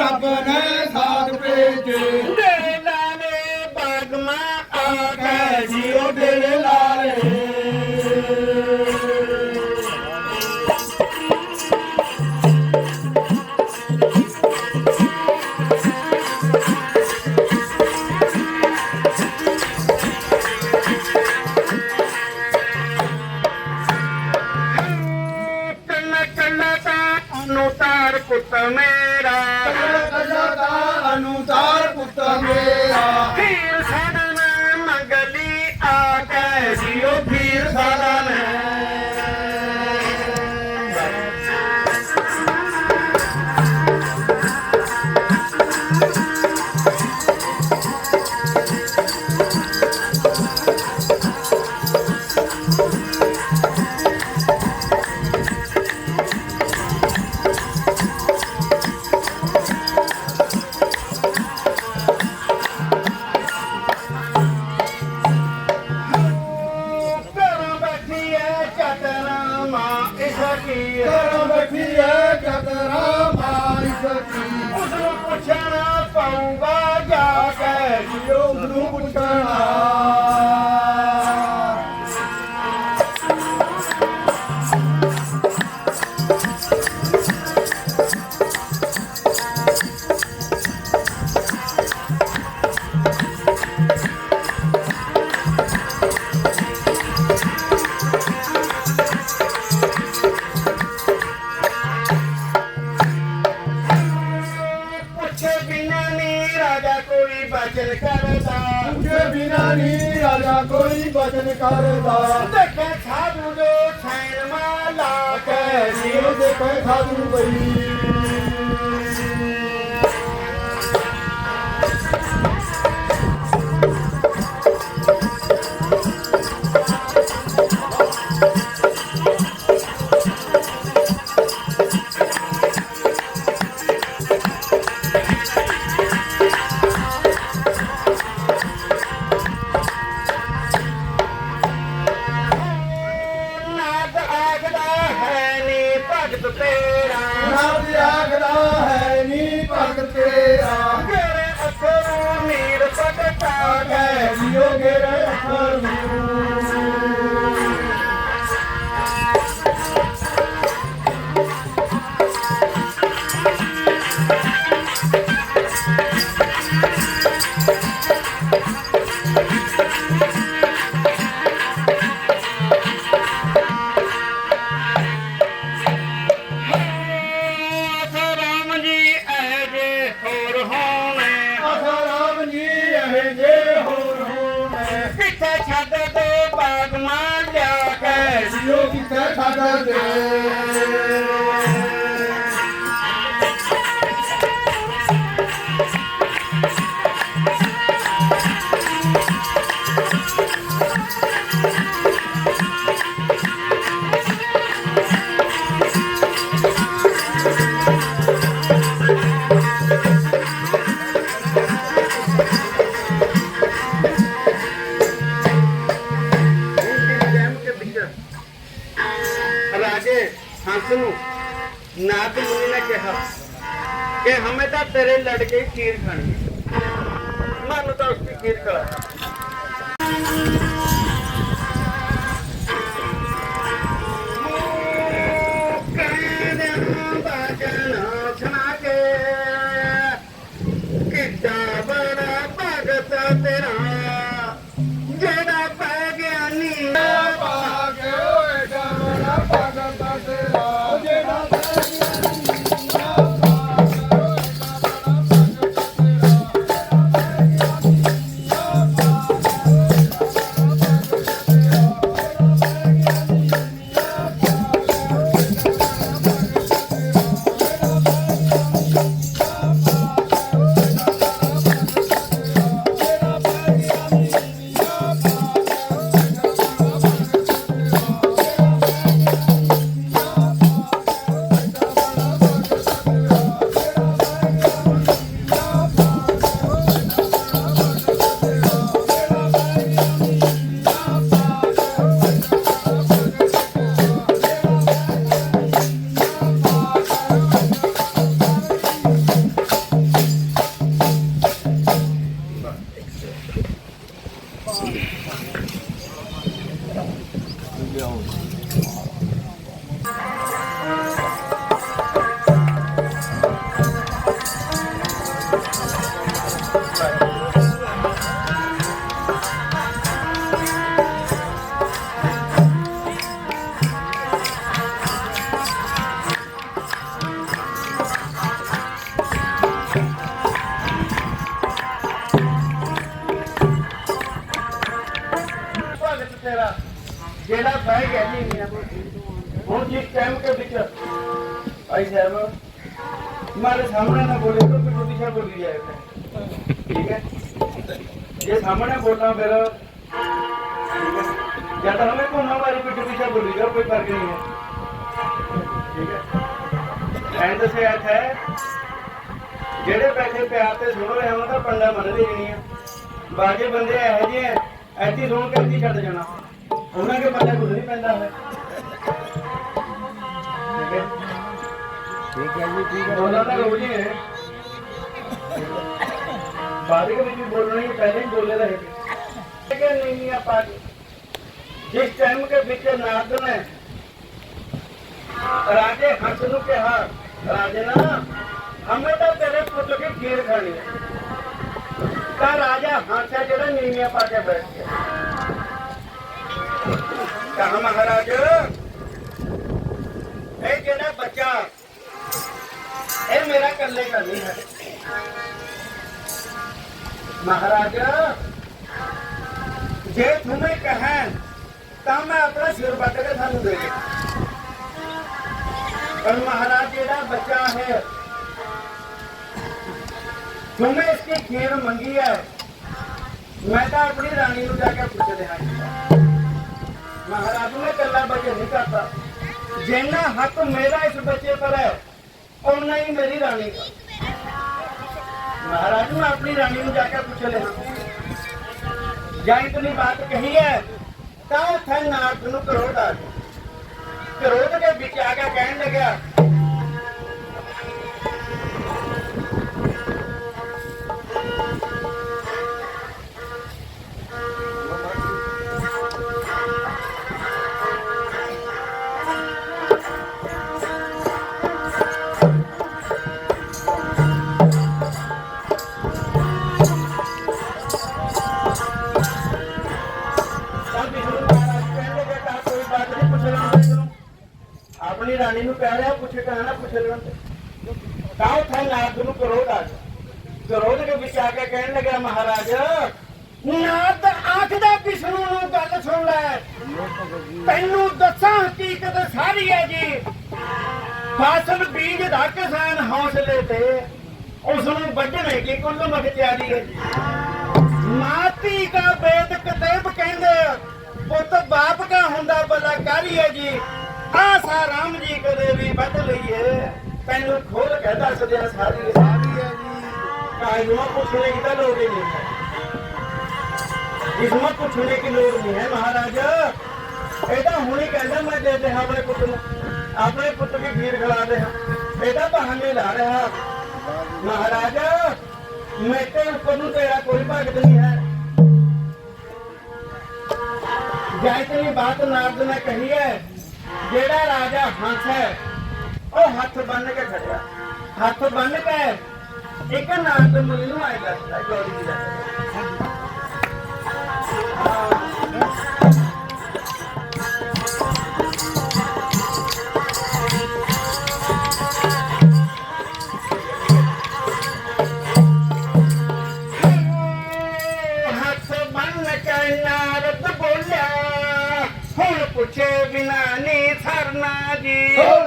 रब ने साथ भेजे डेरे लाले बाग में आके जियो डेरे लाले अनुतार पुत मेरा अनुतार पुत मेरा फिर सदन मंगली आके जियो फिर सदन बैठी है कतरा माई सकी उसको पूछना पाऊंगा जाके जियो पूछना बचन करदा तुझे बिना नी राजा कोई बचन करदा देखे साधु जो छैन माला के जियो ਕੈ ਸਾਧੂ ਬਈ ਨਾਦ ਆਖਦਾ ਹੈ ਨੀ ਭਗਤ ਤੇਰਾ ਨਾਦ ਆਖਦਾ ਹੈ ਨੀ ਭਗਤ ਤੇਰਾ ਤੇਰੇ ਅੱਖਰ ਨੀਰ ਪਟਕਾ ਕਹਿ ਜਿਉ ਗੇਰੇ ਅੱਖਰ ਨੂੰ ਰਾਮ ਜੀ ਐ ਜੇ ਹੋਰ ਹੋਣੇ ਆਸਾ ਰਾਮ ਜੀ ਇਹ ਜੇ ਹੋਰ ਹੋਣੇ ਕਿੱਥੇ ਛੱਡ ਦੇ ਬਾਗ ਮਾਂ ਜਾ ਕੇ ਜਿਉ ਕਿਥੇ ਛੱਡ ਦੇ ਰਾਜੇ ਹੰਸ ਨੂੰ ਨਾਥ ਮੁਨੀ ਨੇ ਕਿਹਾ ਕਿ ਹਮੇ ਤਾਂ ਤੇਰੇ ਲੜਕੇ ਖੀਰ ਖਾਣੀ ਮਨ ਤਾਂ ਉਸकी खीर खिला तेरा जेड़ा पै गया नी ਭਾਗ ਓਏ ਜਮਨਾ ਭਗਤ ਤੇਰਾ ਜਿਹੜਾ जेड़ा बह गया नहीं हूँ जिस टाइम के बीच भाई साहब हमारे सामने ना बोले तो पिछले पीछे बोली जाए ठीक है ये सामने बोलना फिर ज्यादा हमें घूमना हमारी पिछले पीछे बोली जाओ कोई फर्क नहीं है ठीक है एंड से अर्थ है जेड़े बैठे प्यार से सुन रहे हो तो पंडा मन ही नहीं है बाजे बंदे यहो जे ऐसी सुन के ऐसी छड़ जाना ਉਹਨਾਂ ਕੇ ਪੱਲੇ ਕੁਝ ਨਹੀਂ ਪੈਂਦਾ ਹੈ ठीक है जी ठीक है बोलना तो रोज ही है बारी के बीच बोलने के पहले ही बोले रहे थे नहीं है पार्टी जिस टाइम के बीच नाथ ने राजे हंस नु कहा राजे ना हमें तो तेरे पुत्र की खीर खानी है का राजा हंस है जो नीवियां पा के बैठ गया कहा महाराज ये जेड़ा बच्चा ये मेरा कल्ले का नहीं है महाराज जे तुम्हें कहें तो मैं अपना सिर बट के थानू दे पर महाराज जेड़ा बच्चा है तुम्हें इसकी खीर मंगी है, मैं तो अपनी रानी को जाके पूछ लिया। महाराज ने कला बच्चे नहीं करता, जिन्ना हक मेरा इस बच्चे पर है उन्ना ही मेरी रानी का। महाराज ने अपनी रानी को जाके पूछ लिया, जहाँ इतनी बात कही है तो थे नारद नूं क्रोध आ गया। क्रोध के बीच आके कहने लगा, अपनी रानी नूं कह रहा पूछ कहना पूछ लेन ताऊ थे नारद नूं क्रोध आ गया। क्रोध के विच आके कहने लगा, महाराज नारद आखदा विष्णु नूं गल सुन लै, तैनू दसां हकीकत सारी है जी। फसल बीज दा किसान हौसले ते उसनूं वढणे की कुल मखत्यारी है। माती का वेद कतेब कहंदे पुत बाप का हुंदा बलाकारी है जी। आसा राम जी कदे भी बद लईए, तैनू खोल के दस दिया सारी है जी। कायदों पूछने की तो लोड़ ही नहीं है, इसमें पूछने की लोड़ नहीं है महाराज। एदा हुणी कहना मैं दे दे अपने पुत्र नूं, अपने पुत्र की खीर खिला दे, एदा बहाने ला रहा। महाराज मेरे ऊपर नूं तेरा कोई भगत नहीं है। जै इतनी बात नारद ने कही है, जेड़ा राजा हंस है वो हाथ बन के खड़ा, हाथ बन के एक नारद मुनि नूं आए दसदा गौरी जी दा। पूछे बिना नी सरना जी,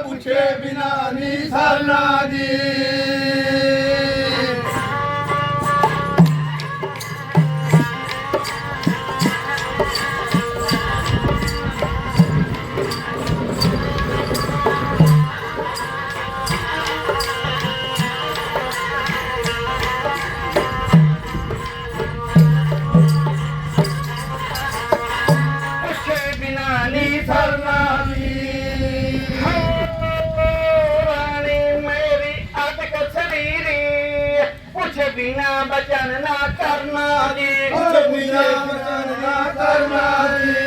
पूछे बिना नी सरना जी। बिना बचन ना करना जी, बिना बचन ना करना जी।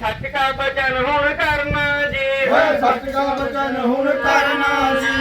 सच का बचन हुण करना जी, सच का बचन हुण करना जी।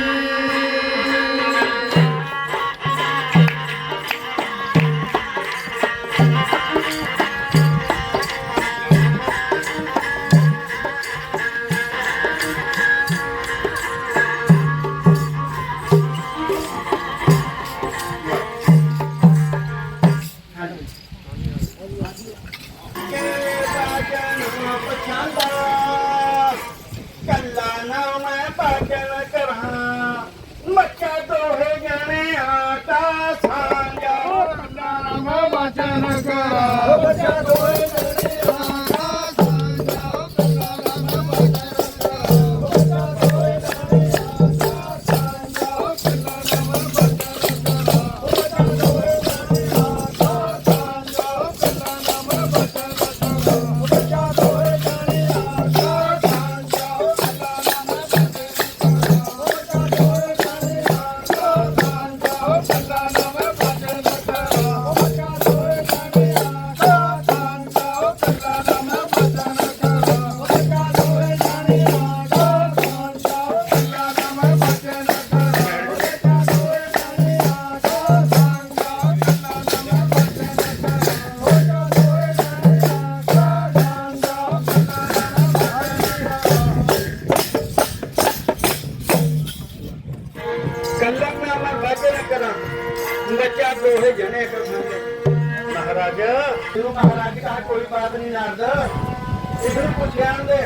ਇਹਨੂੰ ਪੁੱਛਿਆ ਦੇ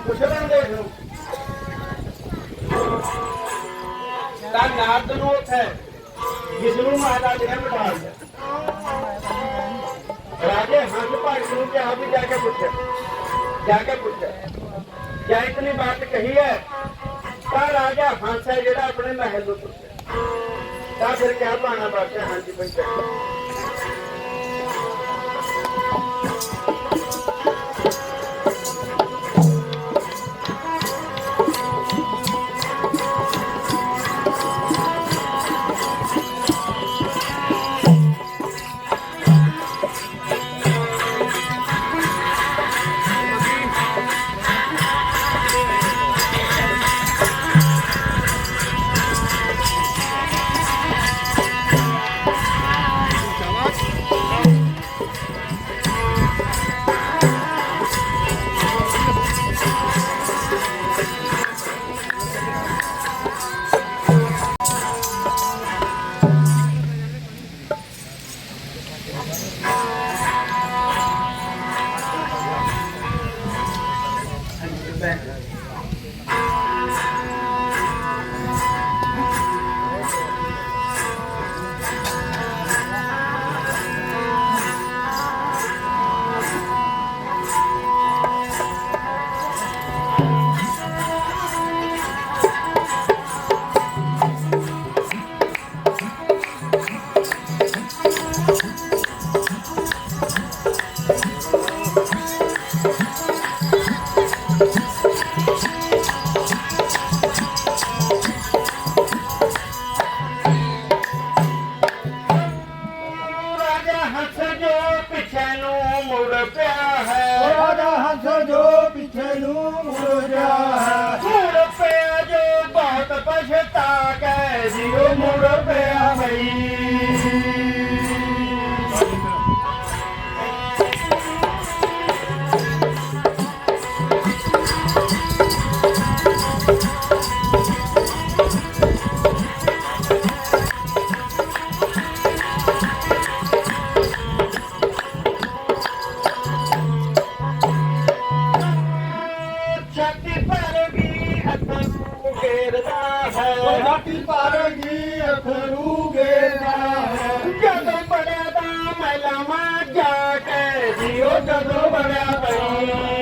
ਪੁੱਛ ਲੈਂਦੇ ਇਹਨੂੰ ਤਾਂ ਨਾਰਦ ਨੂੰ ਉੱਥੇ ਜਿਸ ਨੂੰ ਮਾਤਾ ਜੀ ਨੇ ਬਿਠਾ ਲਿਆ ਰਾਜੇ ਹੰਸ ਭਗਤ ਨੂੰ ਕਿਹਾ ਵੀ ਜਾ ਕੇ ਪੁੱਛ ਜਾਂ ਇਤਨੀ ਬਾਤ ਕਹੀ ਹੈ ਤਾਂ ਰਾਜਾ ਹੰਸ ਹੈ ਜਿਹੜਾ ਆਪਣੇ ਮਹਿਲ ਨੂੰ ਪੁੱਛਿਆ ਤਾਂ ਫਿਰ ਕਿਆ ਪਾਣਾ ਬਾਦਸ਼ਾਹ ਹਾਂਜੀ ਪੰਚਾਇਤ ਰਾਜਾ ਹੰਸ ਜੋ ਪਿੱਛੇ ਨੂੰ ਮੁੜ ਗਿਆ ਹੈ ਮੁੜ ਪਿਆ ਜੋ ਬਹੁਤ ਪਛਤਾ ਕੇ ਜਿਉ ਮੁੜ ਪਿਆ ਬਈ ਛਾਤੀ ਪਰ ਗਈ ਅਥਰੂ ਗੇਰਾ ਹੈ ਜਦੋਂ ਬੜਿਆ ਤਾਂ ਮੈਲਾਵਾਂ ਜਾ ਕੇ ਜਿਉ ਜਦੋਂ ਬੜਿਆ ਬਈ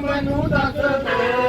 ਮੈਨੂੰ ਦੱਸ ਦੇ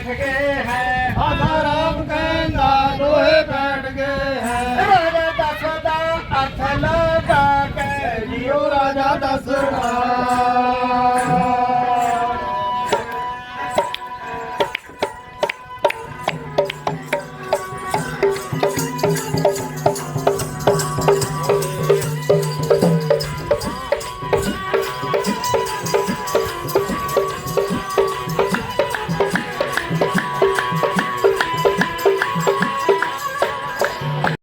बैठ गए हैं ਆਸਾ ਰਾਮ ਕਹਿੰਦਾ ਲੋਹੇ ਬੈਠ ਗਏ ਹੈ ਰਾਜਾ ਦੱਸਦਾ ਹੱਥ ਲਗਾ ਕੇ ਜਿਉ ਰਾਜਾ ਦੱਸਦਾ